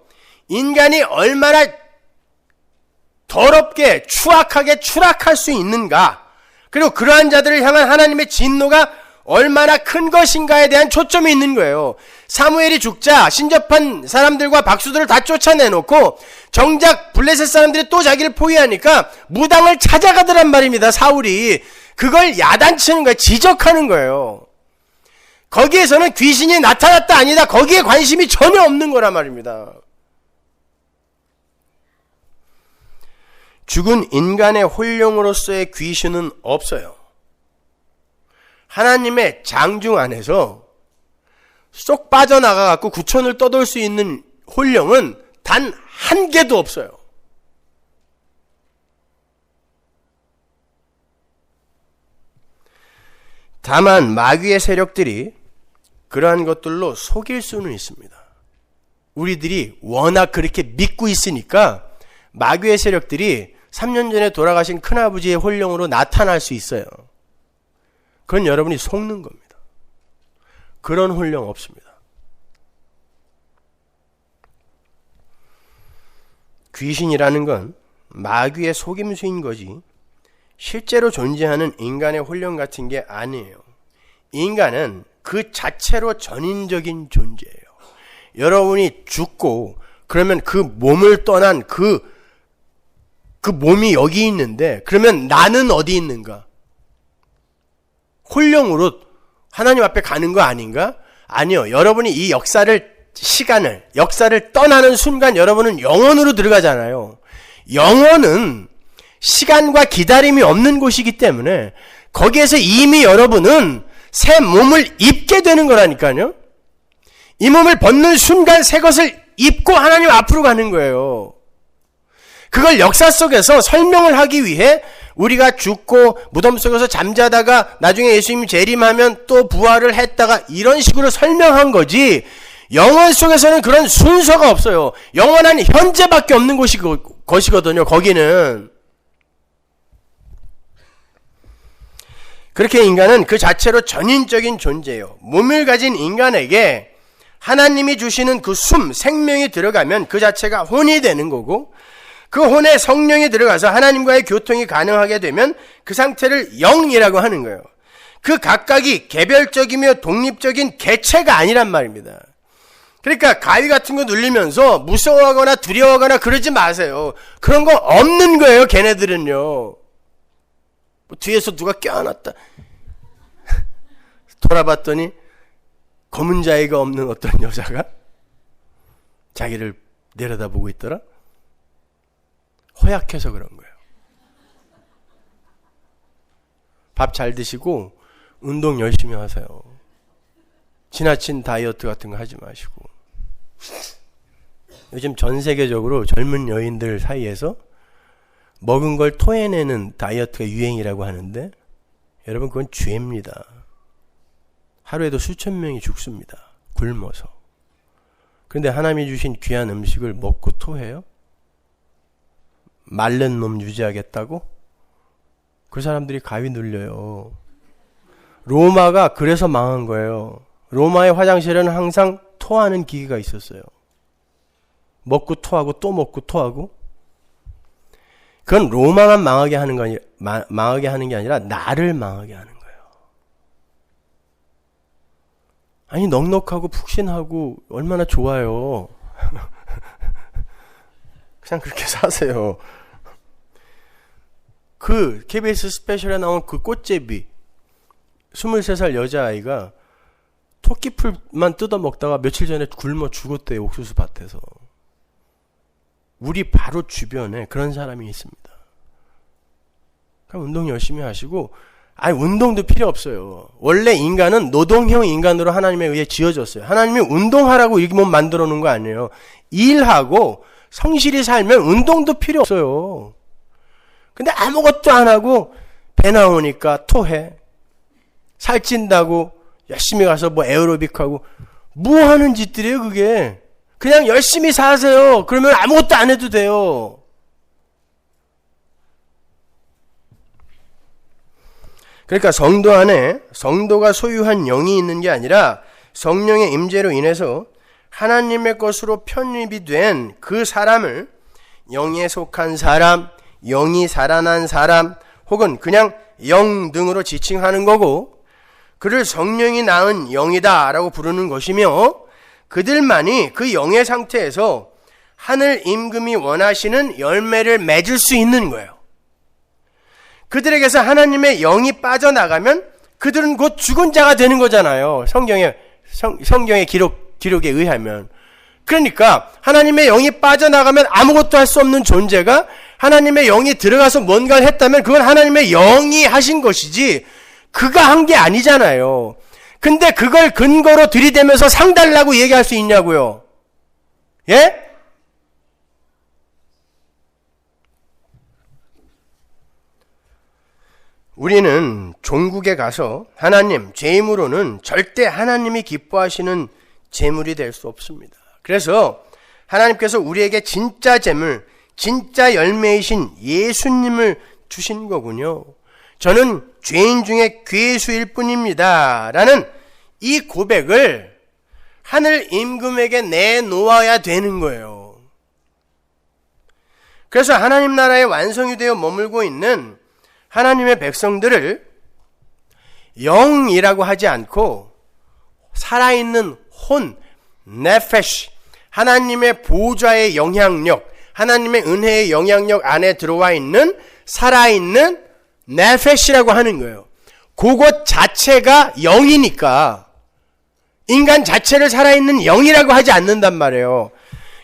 인간이 얼마나 더럽게 추악하게 추락할 수 있는가, 그리고 그러한 자들을 향한 하나님의 진노가 얼마나 큰 것인가에 대한 초점이 있는 거예요. 사무엘이 죽자 신접한 사람들과 박수들을 다 쫓아내놓고 정작 블레셋 사람들이 또 자기를 포위하니까 무당을 찾아가더란 말입니다. 사울이 그걸 야단치는 거예요. 지적하는 거예요. 거기에서는 귀신이 나타났다 아니다, 거기에 관심이 전혀 없는 거란 말입니다. 죽은 인간의 혼령으로서의 귀신은 없어요. 하나님의 장중 안에서 쏙 빠져나가갖고 구천을 떠돌 수 있는 혼령은 단 한 개도 없어요. 다만 마귀의 세력들이 그러한 것들로 속일 수는 있습니다. 우리들이 워낙 그렇게 믿고 있으니까 마귀의 세력들이 3년 전에 돌아가신 큰아버지의 혼령으로 나타날 수 있어요. 그건 여러분이 속는 겁니다. 그런 혼령 없습니다. 귀신이라는 건 마귀의 속임수인 거지 실제로 존재하는 인간의 혼령 같은 게 아니에요. 인간은 그 자체로 전인적인 존재예요. 여러분이 죽고 그러면 그 몸을 떠난 그 몸이 여기 있는데 그러면 나는 어디 있는가? 혼령으로 하나님 앞에 가는 거 아닌가? 아니요. 여러분이 이 역사를 떠나는 순간 여러분은 영원으로 들어가잖아요. 영원은 시간과 기다림이 없는 곳이기 때문에 거기에서 이미 여러분은 새 몸을 입게 되는 거라니까요. 이 몸을 벗는 순간 새 것을 입고 하나님 앞으로 가는 거예요. 그걸 역사 속에서 설명을 하기 위해 우리가 죽고 무덤 속에서 잠자다가 나중에 예수님이 재림하면 또 부활을 했다가 이런 식으로 설명한 거지, 영원 속에서는 그런 순서가 없어요. 영원한 현재밖에 없는 것이거든요. 거기는. 그렇게 인간은 그 자체로 전인적인 존재예요. 몸을 가진 인간에게 하나님이 주시는 그 생명이 들어가면 그 자체가 혼이 되는 거고, 그 혼에 성령이 들어가서 하나님과의 교통이 가능하게 되면 그 상태를 영이라고 하는 거예요. 그 각각이 개별적이며 독립적인 개체가 아니란 말입니다. 그러니까 가위 같은 거 눌리면서 무서워하거나 두려워하거나 그러지 마세요. 그런 거 없는 거예요, 걔네들은요. 뒤에서 누가 껴안았다. 돌아봤더니 검은 자위가 없는 어떤 여자가 자기를 내려다보고 있더라. 허약해서 그런 거예요. 밥 잘 드시고 운동 열심히 하세요. 지나친 다이어트 같은 거 하지 마시고. 요즘 전 세계적으로 젊은 여인들 사이에서 먹은 걸 토해내는 다이어트가 유행이라고 하는데, 여러분 그건 죄입니다. 하루에도 수천 명이 죽습니다. 굶어서. 그런데 하나님이 주신 귀한 음식을 먹고 토해요? 마른 몸 유지하겠다고? 그 사람들이 가위 눌려요. 로마가 그래서 망한 거예요. 로마의 화장실에는 항상 토하는 기계가 있었어요. 먹고 토하고 또 먹고 토하고. 그건 로마만 망하게 하는 게 아니라 나를 망하게 하는 거예요. 아니, 넉넉하고 푹신하고 얼마나 좋아요. 그냥 그렇게 사세요. 그 KBS 스페셜에 나온 그 꽃제비, 23살 여자아이가 토끼풀만 뜯어먹다가 며칠 전에 굶어 죽었대요. 옥수수 밭에서. 우리 바로 주변에 그런 사람이 있습니다. 그럼 운동 열심히 하시고, 운동도 필요 없어요. 원래 인간은 노동형 인간으로 하나님에 의해 지어졌어요. 하나님이 운동하라고 이 몸 만들어 놓은 거 아니에요. 일하고 성실히 살면 운동도 필요 없어요. 근데 아무것도 안 하고 배 나오니까 토해. 살찐다고 열심히 가서 에어로빅하고. 뭐 하는 짓들이에요, 그게. 그냥 열심히 사세요. 그러면 아무것도 안 해도 돼요. 그러니까 성도 안에 성도가 소유한 영이 있는 게 아니라 성령의 임재로 인해서 하나님의 것으로 편입이 된 그 사람을 영에 속한 사람, 영이 살아난 사람, 혹은 그냥 영 등으로 지칭하는 거고, 그를 성령이 낳은 영이다 라고 부르는 것이며, 그들만이 그 영의 상태에서 하늘 임금이 원하시는 열매를 맺을 수 있는 거예요. 그들에게서 하나님의 영이 빠져나가면 그들은 곧 죽은 자가 되는 거잖아요. 성경의 기록에 의하면. 그러니까 하나님의 영이 빠져나가면 아무것도 할 수 없는 존재가 하나님의 영이 들어가서 뭔가를 했다면 그건 하나님의 영이 하신 것이지 그가 한 게 아니잖아요. 근데 그걸 근거로 들이대면서 상 달라고 얘기할 수 있냐고요. 예? 우리는 종국에 가서 하나님, 죄임으로는 절대 하나님이 기뻐하시는 재물이 될 수 없습니다. 그래서 하나님께서 우리에게 진짜 재물, 진짜 열매이신 예수님을 주신 거군요. 저는 죄인 중에 괴수일 뿐입니다 라는 이 고백을 하늘 임금에게 내놓아야 되는 거예요. 그래서 하나님 나라의 완성이 되어 머물고 있는 하나님의 백성들을 영이라고 하지 않고 살아있는 혼, 네페시, 하나님의 보좌의 영향력, 하나님의 은혜의 영향력 안에 들어와 있는 살아있는 네페시라고 하는 거예요. 그것 자체가 영이니까 인간 자체를 살아있는 영이라고 하지 않는단 말이에요.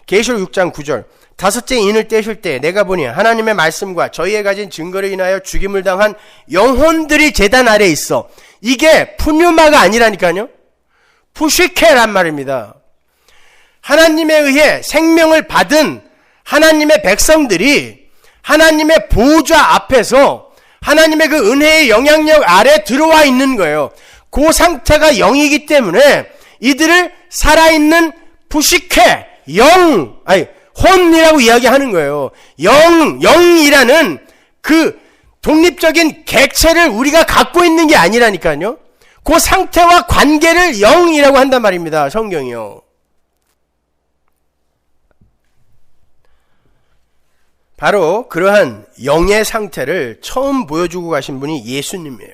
계시록 6장 9절, 다섯째 인을 떼실 때 내가 보니 하나님의 말씀과 저희의 가진 증거를 인하여 죽임을 당한 영혼들이 제단 아래에 있어. 이게 푸뉴마가 아니라니까요. 푸시케란 말입니다. 하나님에 의해 생명을 받은 하나님의 백성들이 하나님의 보좌 앞에서 하나님의 그 은혜의 영향력 아래 들어와 있는 거예요. 그 상태가 영이기 때문에 이들을 살아있는 부식회, 혼이라고 이야기하는 거예요. 영이라는 그 독립적인 객체를 우리가 갖고 있는 게 아니라니까요. 그 상태와 관계를 영이라고 한단 말입니다. 성경이요. 바로 그러한 영의 상태를 처음 보여주고 가신 분이 예수님이에요.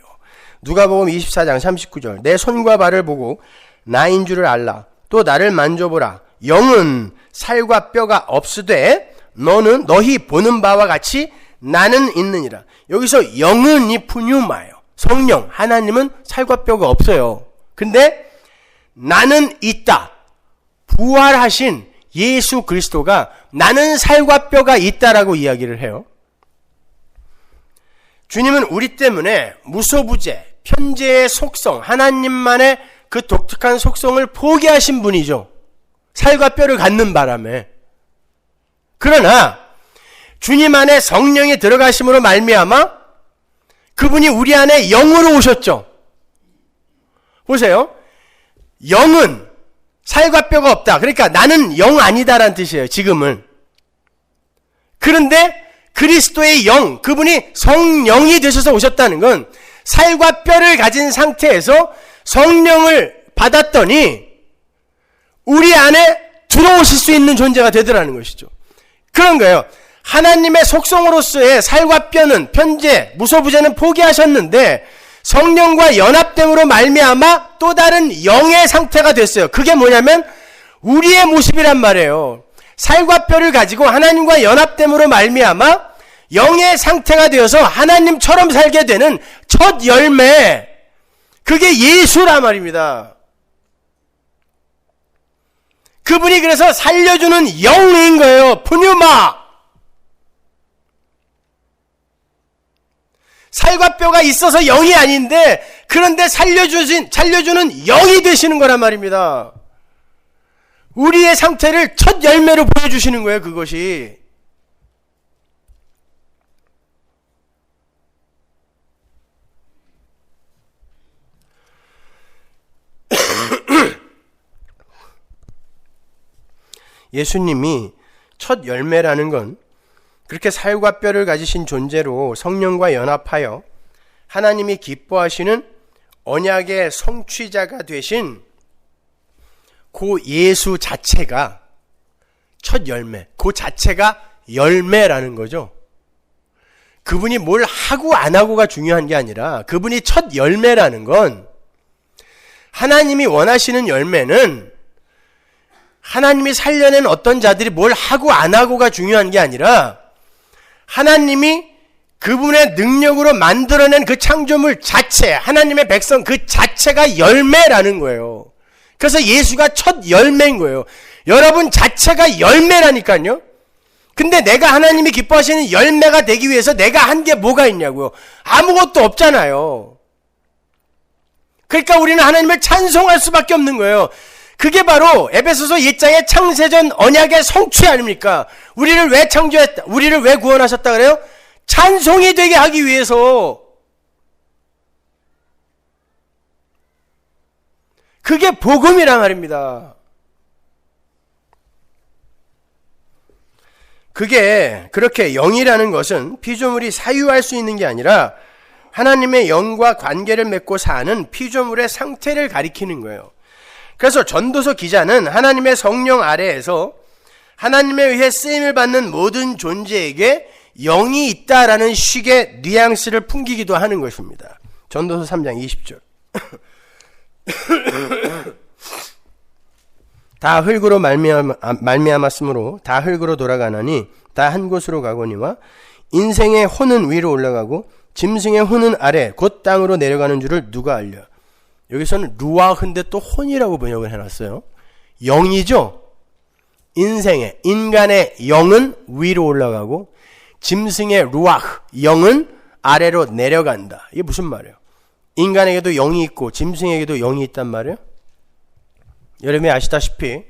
누가복음 24장 39절 내 손과 발을 보고 나인 줄을 알라. 또 나를 만져보라. 영은 살과 뼈가 없으되 너희 보는 바와 같이 나는 있느니라. 여기서 영은 이 푸뉴마예요. 성령, 하나님은 살과 뼈가 없어요. 근데 나는 있다. 부활하신 예수 그리스도가 나는 살과 뼈가 있다라고 이야기를 해요. 주님은 우리 때문에 무소부재, 편재의 속성, 하나님만의 그 독특한 속성을 포기하신 분이죠. 살과 뼈를 갖는 바람에. 그러나 주님 안에 성령이 들어가심으로 말미암아 그분이 우리 안에 영으로 오셨죠. 보세요. 영은 살과 뼈가 없다. 그러니까 나는 영 아니다라는 뜻이에요. 지금은. 그런데 그리스도의 영, 그분이 성령이 되셔서 오셨다는 건 살과 뼈를 가진 상태에서 성령을 받았더니 우리 안에 들어오실 수 있는 존재가 되더라는 것이죠. 그런 거예요. 하나님의 속성으로서의 살과 뼈는 편재, 무소부재는 포기하셨는데 성령과 연합됨으로 말미암아 또 다른 영의 상태가 됐어요. 그게 뭐냐면 우리의 모습이란 말이에요. 살과 뼈를 가지고 하나님과 연합됨으로 말미암아 영의 상태가 되어서 하나님처럼 살게 되는 첫 열매, 그게 예수란 말입니다. 그분이 그래서 살려주는 영인 거예요. 푸뉴마. 살과 뼈가 있어서 영이 아닌데 그런데 살려주는 영이 되시는 거란 말입니다. 우리의 상태를 첫 열매로 보여주시는 거예요. 그것이. 예수님이 첫 열매라는 건 그렇게 살과 뼈를 가지신 존재로 성령과 연합하여 하나님이 기뻐하시는 언약의 성취자가 되신 그 예수 자체가 첫 열매, 그 자체가 열매라는 거죠. 그분이 뭘 하고 안 하고가 중요한 게 아니라 그분이 첫 열매라는 건 하나님이 원하시는 열매는 하나님이 살려낸 어떤 자들이 뭘 하고 안 하고가 중요한 게 아니라 하나님이 그분의 능력으로 만들어낸 그 창조물 자체, 하나님의 백성 그 자체가 열매라는 거예요. 그래서 예수가 첫 열매인 거예요. 여러분 자체가 열매라니까요. 근데 내가 하나님이 기뻐하시는 열매가 되기 위해서 내가 한 게 뭐가 있냐고요. 아무것도 없잖아요. 그러니까 우리는 하나님을 찬송할 수밖에 없는 거예요. 그게 바로 에베소서 1장의 창세전 언약의 성취 아닙니까? 우리를 왜 창조했다, 우리를 왜 구원하셨다 그래요? 찬송이 되게 하기 위해서. 그게 복음이란 말입니다. 그게 그렇게 영이라는 것은 피조물이 사유할 수 있는 게 아니라 하나님의 영과 관계를 맺고 사는 피조물의 상태를 가리키는 거예요. 그래서 전도서 기자는 하나님의 성령 아래에서 하나님에 의해 쓰임을 받는 모든 존재에게 영이 있다라는 식의 뉘앙스를 풍기기도 하는 것입니다. 전도서 3장 20절. 다 흙으로 말미암았으므로 다 흙으로 돌아가나니 다 한 곳으로 가거니와 인생의 혼은 위로 올라가고 짐승의 혼은 아래 곧 땅으로 내려가는 줄을 누가 알려. 여기서는 루아흐인데 또 혼이라고 번역을 해놨어요. 영이죠. 인간의 영은 위로 올라가고 짐승의 루아흐, 영은 아래로 내려간다. 이게 무슨 말이에요? 인간에게도 영이 있고 짐승에게도 영이 있단 말이에요. 여러분이 아시다시피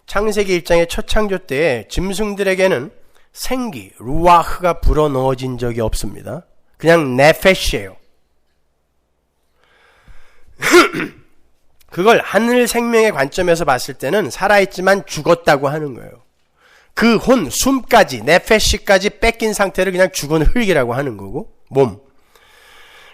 창세기 1장의 첫 창조 때에 짐승들에게는 생기, 루아흐가 불어넣어진 적이 없습니다. 그냥 네페시예요. 그걸 하늘 생명의 관점에서 봤을 때는 살아있지만 죽었다고 하는 거예요. 그 혼, 숨까지, 네페시까지 뺏긴 상태를 그냥 죽은 흙이라고 하는 거고, 몸.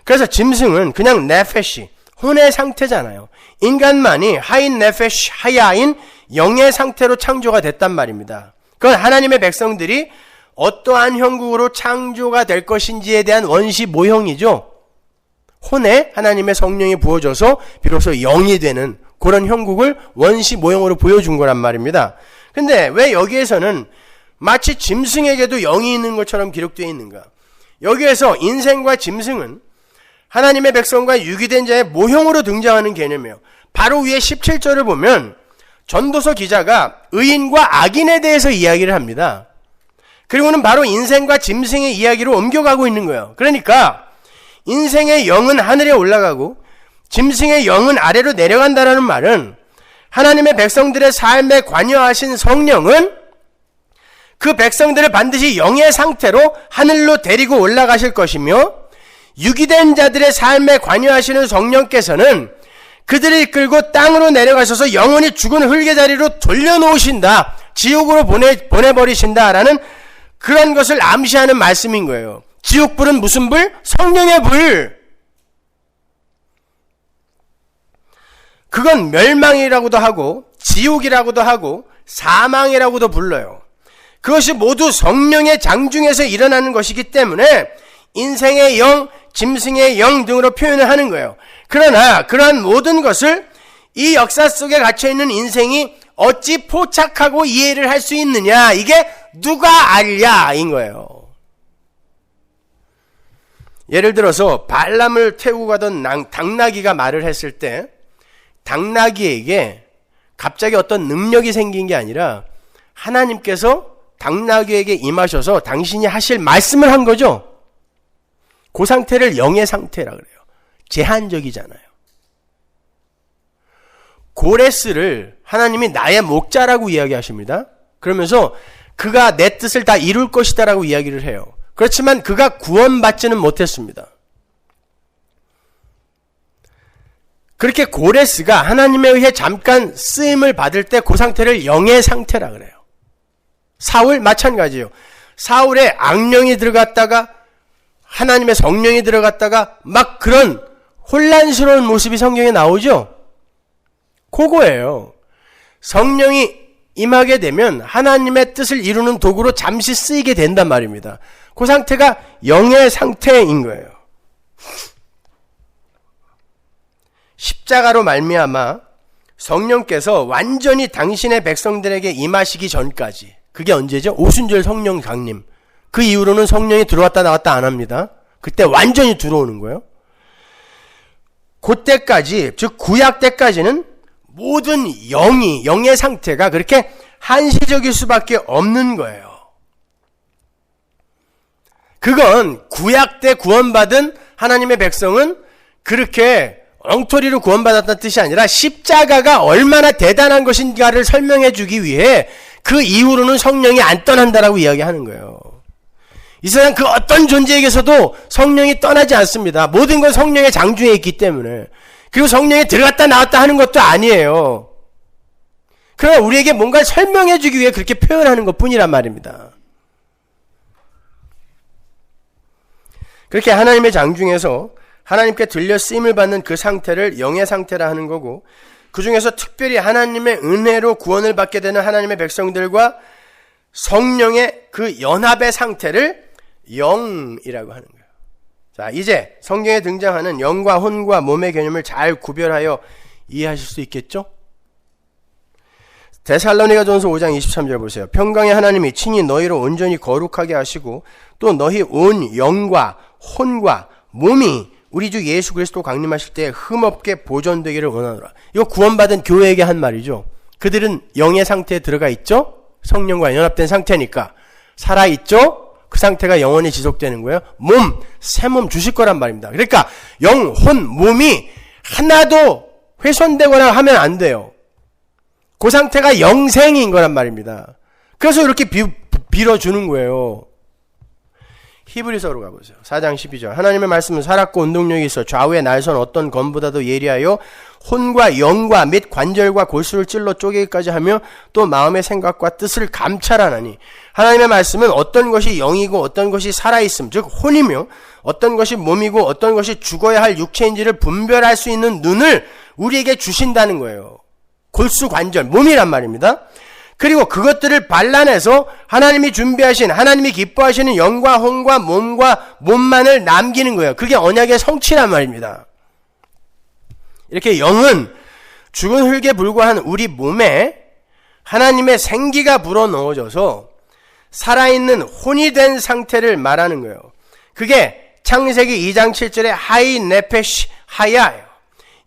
그래서 짐승은 그냥 네페시, 혼의 상태잖아요. 인간만이 하인 네페시, 하야인 영의 상태로 창조가 됐단 말입니다. 그건 하나님의 백성들이 어떠한 형국으로 창조가 될 것인지에 대한 원시 모형이죠. 혼에 하나님의 성령이 부어져서 비로소 영이 되는 그런 형국을 원시 모형으로 보여준 거란 말입니다. 근데 왜 여기에서는 마치 짐승에게도 영이 있는 것처럼 기록되어 있는가? 여기에서 인생과 짐승은 하나님의 백성과 유기된 자의 모형으로 등장하는 개념이에요. 바로 위에 17절을 보면 전도서 기자가 의인과 악인에 대해서 이야기를 합니다. 그리고는 바로 인생과 짐승의 이야기로 옮겨가고 있는 거예요. 그러니까 인생의 영은 하늘에 올라가고 짐승의 영은 아래로 내려간다는 말은 하나님의 백성들의 삶에 관여하신 성령은 그 백성들을 반드시 영의 상태로 하늘로 데리고 올라가실 것이며, 유기된 자들의 삶에 관여하시는 성령께서는 그들을 이끌고 땅으로 내려가셔서 영원히 죽은 흙의 자리로 돌려놓으신다, 지옥으로 보내버리신다라는 그런 것을 암시하는 말씀인 거예요. 지옥불은 무슨 불? 성령의 불. 그건 멸망이라고도 하고 지옥이라고도 하고 사망이라고도 불러요. 그것이 모두 성령의 장중에서 일어나는 것이기 때문에 인생의 영, 짐승의 영 등으로 표현을 하는 거예요. 그러나 그러한 모든 것을 이 역사 속에 갇혀있는 인생이 어찌 포착하고 이해를 할 수 있느냐, 이게 누가 알랴인 거예요. 예를 들어서 발람을 태우고 가던 당나귀가 말을 했을 때 당나귀에게 갑자기 어떤 능력이 생긴 게 아니라 하나님께서 당나귀에게 임하셔서 당신이 하실 말씀을 한 거죠. 그 상태를 영의 상태라 그래요. 제한적이잖아요. 고레스를 하나님이 나의 목자라고 이야기하십니다. 그러면서 그가 내 뜻을 다 이룰 것이다라고 이야기를 해요. 그렇지만 그가 구원받지는 못했습니다. 그렇게 고레스가 하나님에 의해 잠깐 쓰임을 받을 때 그 상태를 영의 상태라 그래요. 사울 마찬가지예요. 사울에 악령이 들어갔다가 하나님의 성령이 들어갔다가 막 그런 혼란스러운 모습이 성경에 나오죠. 그거예요. 성령이 임하게 되면 하나님의 뜻을 이루는 도구로 잠시 쓰이게 된단 말입니다. 그 상태가 영의 상태인 거예요. 십자가로 말미암아 성령께서 완전히 당신의 백성들에게 임하시기 전까지, 그게 언제죠? 오순절 성령 강림. 그 이후로는 성령이 들어왔다 나왔다 안 합니다. 그때 완전히 들어오는 거예요. 그때까지, 즉 구약 때까지는 모든 영의 상태가 그렇게 한시적일 수밖에 없는 거예요. 그건 구약 때 구원받은 하나님의 백성은 그렇게 엉터리로 구원받았다는 뜻이 아니라 십자가가 얼마나 대단한 것인가를 설명해 주기 위해 그 이후로는 성령이 안 떠난다라고 이야기하는 거예요. 이 세상 그 어떤 존재에게서도 성령이 떠나지 않습니다. 모든 건 성령의 장중에 있기 때문에. 그리고 성령이 들어갔다 나왔다 하는 것도 아니에요. 그러나 우리에게 뭔가 설명해 주기 위해 그렇게 표현하는 것 뿐이란 말입니다. 그렇게 하나님의 장중에서 하나님께 들려 쓰임을 받는 그 상태를 영의 상태라 하는 거고, 그 중에서 특별히 하나님의 은혜로 구원을 받게 되는 하나님의 백성들과 성령의 그 연합의 상태를 영이라고 하는 거예요. 자, 이제 성경에 등장하는 영과 혼과 몸의 개념을 잘 구별하여 이해하실 수 있겠죠? 데살로니가전서 5장 23절 보세요. 평강의 하나님이 친히 너희를 온전히 거룩하게 하시고 또 너희 온 영과 혼과 몸이 우리 주 예수 그리스도 강림하실 때 흠없게 보존되기를 원하노라. 이거 구원받은 교회에게 한 말이죠. 그들은 영의 상태에 들어가 있죠? 성령과 연합된 상태니까 살아있죠? 그 상태가 영원히 지속되는 거예요. 몸, 새 몸 주실 거란 말입니다. 그러니까 영, 혼, 몸이 하나도 훼손되거나 하면 안 돼요. 그 상태가 영생인 거란 말입니다. 그래서 이렇게 빌어주는 거예요. 히브리서로 가보세요. 4장 12절. 하나님의 말씀은 살았고 운동력이 있어 좌우의 날선 어떤 검보다도 예리하여 혼과 영과 및 관절과 골수를 찔러 쪼개기까지 하며 또 마음의 생각과 뜻을 감찰하나니 하나님의 말씀은 어떤 것이 영이고 어떤 것이 살아있음 즉 혼이며 어떤 것이 몸이고 어떤 것이 죽어야 할 육체인지를 분별할 수 있는 눈을 우리에게 주신다는 거예요. 골수 관절 몸이란 말입니다. 그리고 그것들을 발라내서 하나님이 준비하신 하나님이 기뻐하시는 영과 혼과 몸과 몸만을 남기는 거예요. 그게 언약의 성취란 말입니다. 이렇게 영은 죽은 흙에 불과한 우리 몸에 하나님의 생기가 불어넣어져서 살아있는 혼이 된 상태를 말하는 거예요. 그게 창세기 2장 7절의 하이 네페시 하야예요.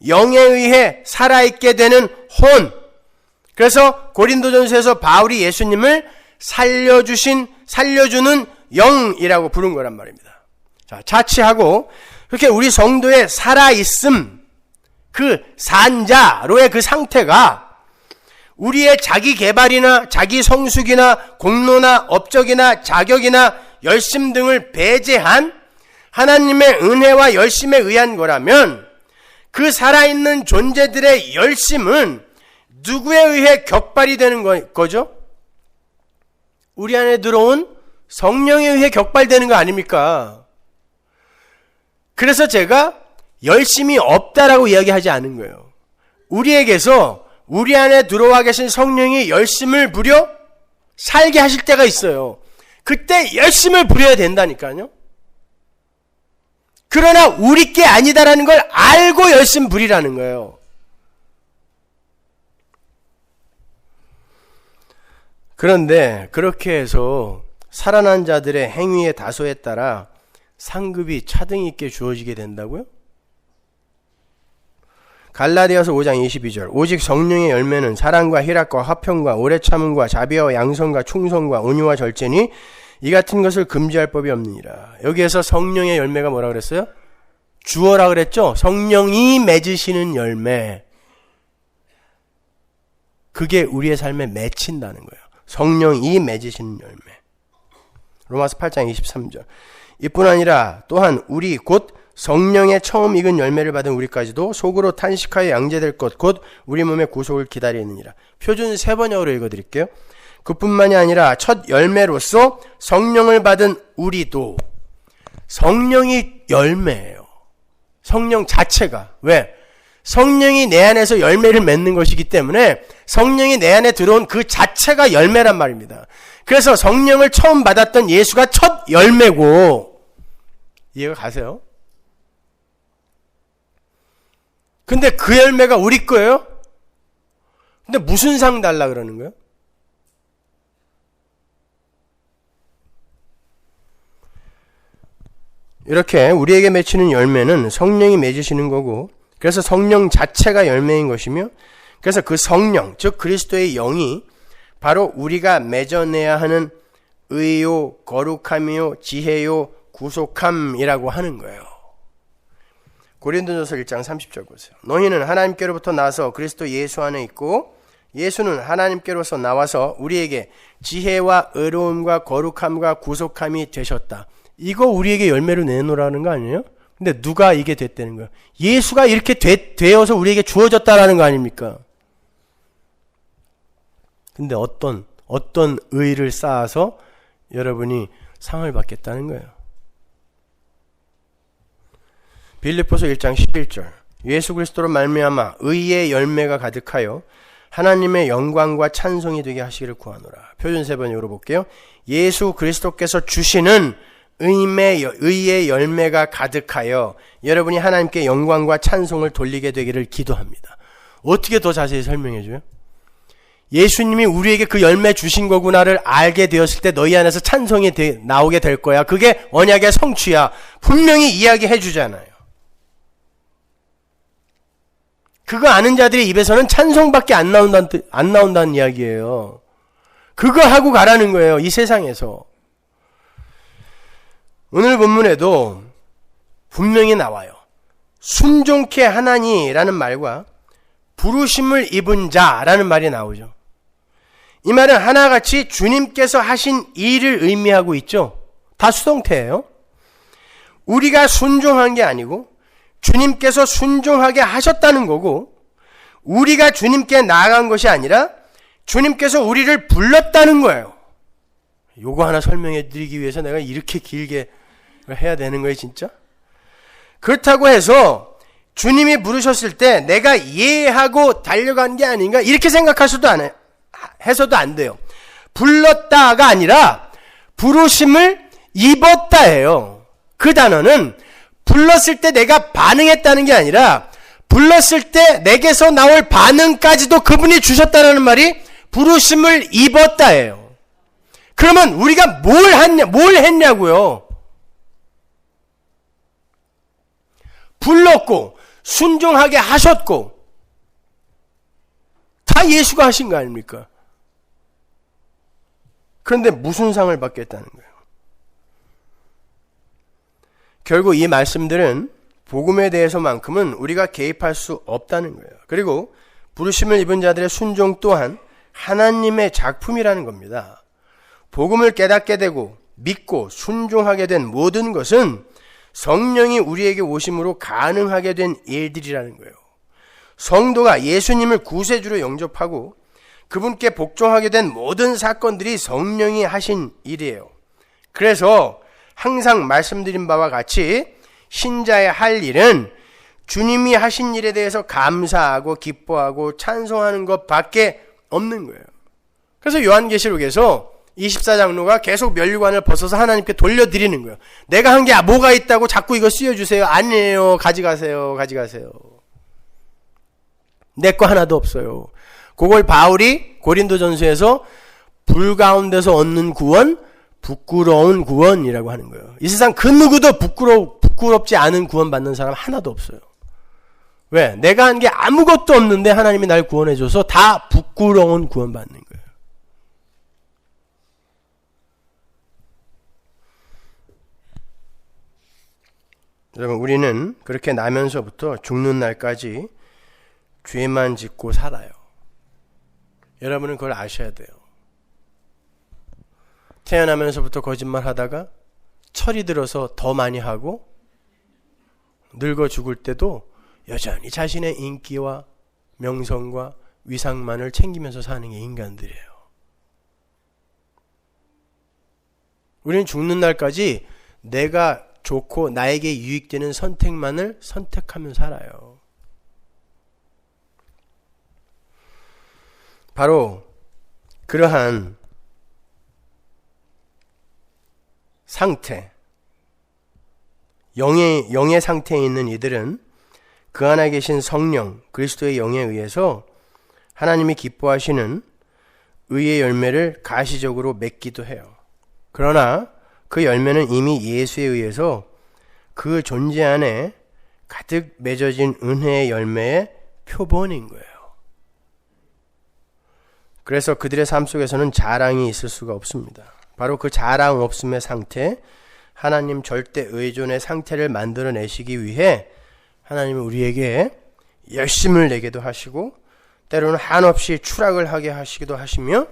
영에 의해 살아있게 되는 혼. 그래서 고린도전서에서 바울이 예수님을 살려주는 영이라고 부른 거란 말입니다. 자, 자취하고 그렇게 우리 성도의 살아있음, 그 산자로의 그 상태가 우리의 자기 개발이나 자기 성숙이나 공로나 업적이나 자격이나 열심 등을 배제한 하나님의 은혜와 열심에 의한 거라면 그 살아있는 존재들의 열심은 누구에 의해 격발이 되는 거죠? 우리 안에 들어온 성령에 의해 격발되는 거 아닙니까? 그래서 제가 열심이 없다라고 이야기하지 않은 거예요. 우리에게서 우리 안에 들어와 계신 성령이 열심을 부려 살게 하실 때가 있어요. 그때 열심을 부려야 된다니까요. 그러나 우리 게 아니다라는 걸 알고 열심 부리라는 거예요. 그런데 그렇게 해서 살아난 자들의 행위의 다소에 따라 상급이 차등 있게 주어지게 된다고요? 갈라디아서 5장 22절. 오직 성령의 열매는 사랑과 희락과 화평과 오래 참음과 자비와 양선과 충성과 온유와 절제니 이 같은 것을 금지할 법이 없느니라. 여기에서 성령의 열매가 뭐라 그랬어요? 주어라 그랬죠? 성령이 맺으시는 열매. 그게 우리의 삶에 맺힌다는 거예요. 성령이 맺으시는 열매. 로마서 8장 23절. 이뿐 아니라 또한 우리 곧 성령의 처음 익은 열매를 받은 우리까지도 속으로 탄식하여 양제될 것 곧 우리 몸의 구속을 기다리느니라. 표준 3번역으로 읽어드릴게요. 그뿐만이 아니라 첫 열매로서 성령을 받은 우리도. 성령이 열매예요. 성령 자체가. 왜? 성령이 내 안에서 열매를 맺는 것이기 때문에 성령이 내 안에 들어온 그 자체가 열매란 말입니다. 그래서 성령을 처음 받았던 예수가 첫 열매고, 이해가 가세요? 근데 그 열매가 우리 거예요? 근데 무슨 상 달라 그러는 거예요? 이렇게 우리에게 맺히는 열매는 성령이 맺으시는 거고, 그래서 성령 자체가 열매인 것이며, 그래서 그 성령, 즉 그리스도의 영이 바로 우리가 맺어내야 하는 의요, 거룩함이요, 지혜요, 구속함이라고 하는 거예요. 고린도전서 1장 30절 보세요. 너희는 하나님께로부터 나서 그리스도 예수 안에 있고 예수는 하나님께로서 나와서 우리에게 지혜와 의로움과 거룩함과 구속함이 되셨다. 이거 우리에게 열매로 내놓으라는 거 아니에요? 근데 누가 이게 됐다는 거예요? 예수가 이렇게 되어서 우리에게 주어졌다라는 거 아닙니까? 근데 어떤 의를 쌓아서 여러분이 상을 받겠다는 거예요. 빌립보서 1장 11절. 예수 그리스도로 말미암아 의의 열매가 가득하여 하나님의 영광과 찬송이 되게 하시기를 구하노라. 표준 3번역으로 볼게요. 예수 그리스도께서 주시는 의의 열매가 가득하여 여러분이 하나님께 영광과 찬송을 돌리게 되기를 기도합니다. 어떻게 더 자세히 설명해 줘요? 예수님이 우리에게 그 열매 주신 거구나를 알게 되었을 때 너희 안에서 찬송이 나오게 될 거야. 그게 언약의 성취야. 분명히 이야기해 주잖아요. 그거 아는 자들의 입에서는 찬송밖에 안 나온다는 이야기예요. 그거 하고 가라는 거예요. 이 세상에서. 오늘 본문에도 분명히 나와요. 순종케 하나니라는 말과 부르심을 입은 자라는 말이 나오죠. 이 말은 하나같이 주님께서 하신 일을 의미하고 있죠. 다 수동태예요. 우리가 순종한 게 아니고 주님께서 순종하게 하셨다는 거고, 우리가 주님께 나아간 것이 아니라 주님께서 우리를 불렀다는 거예요. 요거 하나 설명해 드리기 위해서 내가 이렇게 길게 해야 되는 거예요, 진짜? 그렇다고 해서 주님이 부르셨을 때 내가 이해하고 달려간 게 아닌가 이렇게 해서도 안 돼요. 불렀다가 아니라 부르심을 입었다예요. 그 단어는 불렀을 때 내가 반응했다는 게 아니라 불렀을 때 내게서 나올 반응까지도 그분이 주셨다는 말이 부르심을 입었다예요. 그러면 우리가 뭘 했냐고요? 불렀고 순종하게 하셨고 다 예수가 하신 거 아닙니까? 그런데 무슨 상을 받겠다는 거예요? 결국 이 말씀들은 복음에 대해서만큼은 우리가 개입할 수 없다는 거예요. 그리고 부르심을 입은 자들의 순종 또한 하나님의 작품이라는 겁니다. 복음을 깨닫게 되고 믿고 순종하게 된 모든 것은 성령이 우리에게 오심으로 가능하게 된 일들이라는 거예요. 성도가 예수님을 구세주로 영접하고 그분께 복종하게 된 모든 사건들이 성령이 하신 일이에요. 그래서 항상 말씀드린 바와 같이 신자의 할 일은 주님이 하신 일에 대해서 감사하고 기뻐하고 찬송하는 것밖에 없는 거예요. 그래서 요한계시록에서 24장로가 계속 면류관을 벗어서 하나님께 돌려드리는 거예요. 내가 한 게 뭐가 있다고 자꾸 이거 씌워주세요. 아니에요. 가져가세요. 내 거 하나도 없어요. 그걸 바울이 고린도전서에서 불 가운데서 얻는 구원, 부끄러운 구원이라고 하는 거예요. 이 세상 그 누구도 부끄럽지 않은 구원 받는 사람 하나도 없어요. 왜? 내가 한 게 아무것도 없는데 하나님이 날 구원해줘서 다 부끄러운 구원 받는 거예요. 여러분, 우리는 그렇게 나면서부터 죽는 날까지 죄만 짓고 살아요. 여러분은 그걸 아셔야 돼요. 태어나면서부터 거짓말 하다가 철이 들어서 더 많이 하고 늙어 죽을 때도 여전히 자신의 인기와 명성과 위상만을 챙기면서 사는 게 인간들이에요. 우리는 죽는 날까지 내가 좋고 나에게 유익되는 선택만을 선택하며 살아요. 바로 그러한 상태, 영의 상태에 있는 이들은 그 안에 계신 성령, 그리스도의 영에 의해서 하나님이 기뻐하시는 의의 열매를 가시적으로 맺기도 해요. 그러나 그 열매는 이미 예수에 의해서 그 존재 안에 가득 맺어진 은혜의 열매의 표본인 거예요. 그래서 그들의 삶 속에서는 자랑이 있을 수가 없습니다. 바로 그 자랑 없음의 상태, 하나님 절대 의존의 상태를 만들어내시기 위해 하나님은 우리에게 열심을 내게도 하시고 때로는 한없이 추락을 하게 하시기도 하시며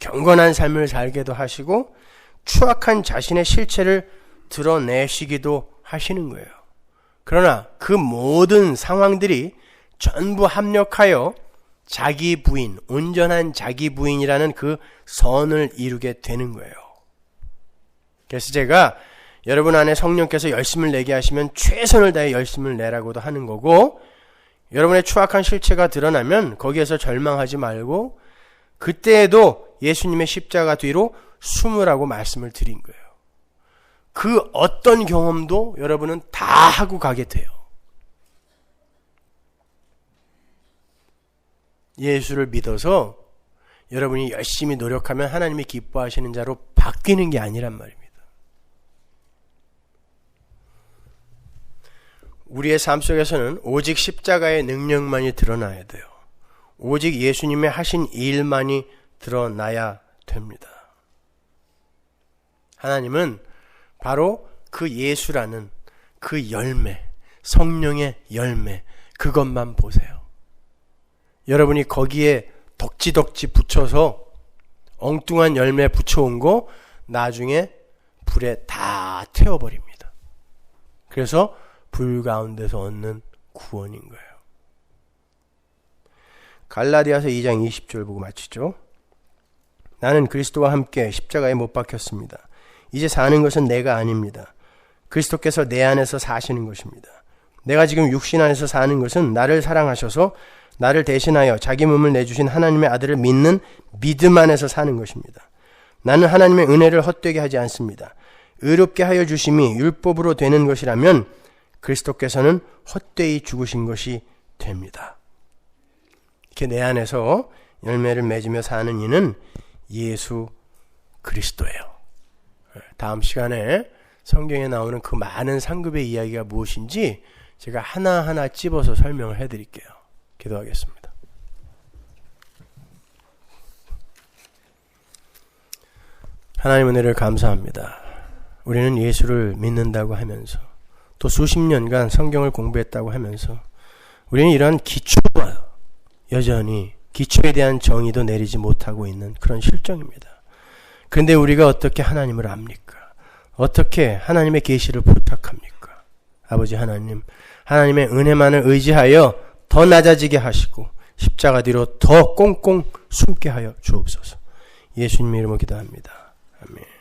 경건한 삶을 살게도 하시고 추악한 자신의 실체를 드러내시기도 하시는 거예요. 그러나 그 모든 상황들이 전부 합력하여 자기 부인, 온전한 자기 부인이라는 그 선을 이루게 되는 거예요. 그래서 제가 여러분 안에 성령께서 열심을 내게 하시면 최선을 다해 열심을 내라고도 하는 거고, 여러분의 추악한 실체가 드러나면 거기에서 절망하지 말고 그때에도 예수님의 십자가 뒤로 숨으라고 말씀을 드린 거예요. 그 어떤 경험도 여러분은 다 하고 가게 돼요. 예수를 믿어서 여러분이 열심히 노력하면 하나님이 기뻐하시는 자로 바뀌는 게 아니란 말입니다. 우리의 삶 속에서는 오직 십자가의 능력만이 드러나야 돼요. 오직 예수님의 하신 일만이 드러나야 됩니다. 하나님은 바로 그 예수라는 그 열매, 성령의 열매, 그것만 보세요. 여러분이 거기에 덕지덕지 붙여서 엉뚱한 열매 붙여온 거 나중에 불에 다 태워버립니다. 그래서 불 가운데서 얻는 구원인 거예요. 갈라디아서 2장 20절 보고 마치죠. 나는 그리스도와 함께 십자가에 못 박혔습니다. 이제 사는 것은 내가 아닙니다. 그리스도께서 내 안에서 사시는 것입니다. 내가 지금 육신 안에서 사는 것은 나를 사랑하셔서 나를 대신하여 자기 몸을 내주신 하나님의 아들을 믿는 믿음 안에서 사는 것입니다. 나는 하나님의 은혜를 헛되게 하지 않습니다. 의롭게 하여 주심이 율법으로 되는 것이라면 그리스도께서는 헛되이 죽으신 것이 됩니다. 이렇게 내 안에서 열매를 맺으며 사는 이는 예수 그리스도예요. 다음 시간에 성경에 나오는 그 많은 상급의 이야기가 무엇인지 제가 하나하나 찝어서 설명을 해드릴게요. 기도하겠습니다. 하나님 은혜를 감사합니다. 우리는 예수를 믿는다고 하면서 또 수십 년간 성경을 공부했다고 하면서 우리는 이러한 기초와 여전히 기초에 대한 정의도 내리지 못하고 있는 그런 실정입니다. 그런데 우리가 어떻게 하나님을 압니까? 어떻게 하나님의 계시를 부탁합니까? 아버지 하나님, 하나님의 은혜만을 의지하여 더 낮아지게 하시고 십자가 뒤로 더 꽁꽁 숨게 하여 주옵소서. 예수님 이름으로 기도합니다. 아멘.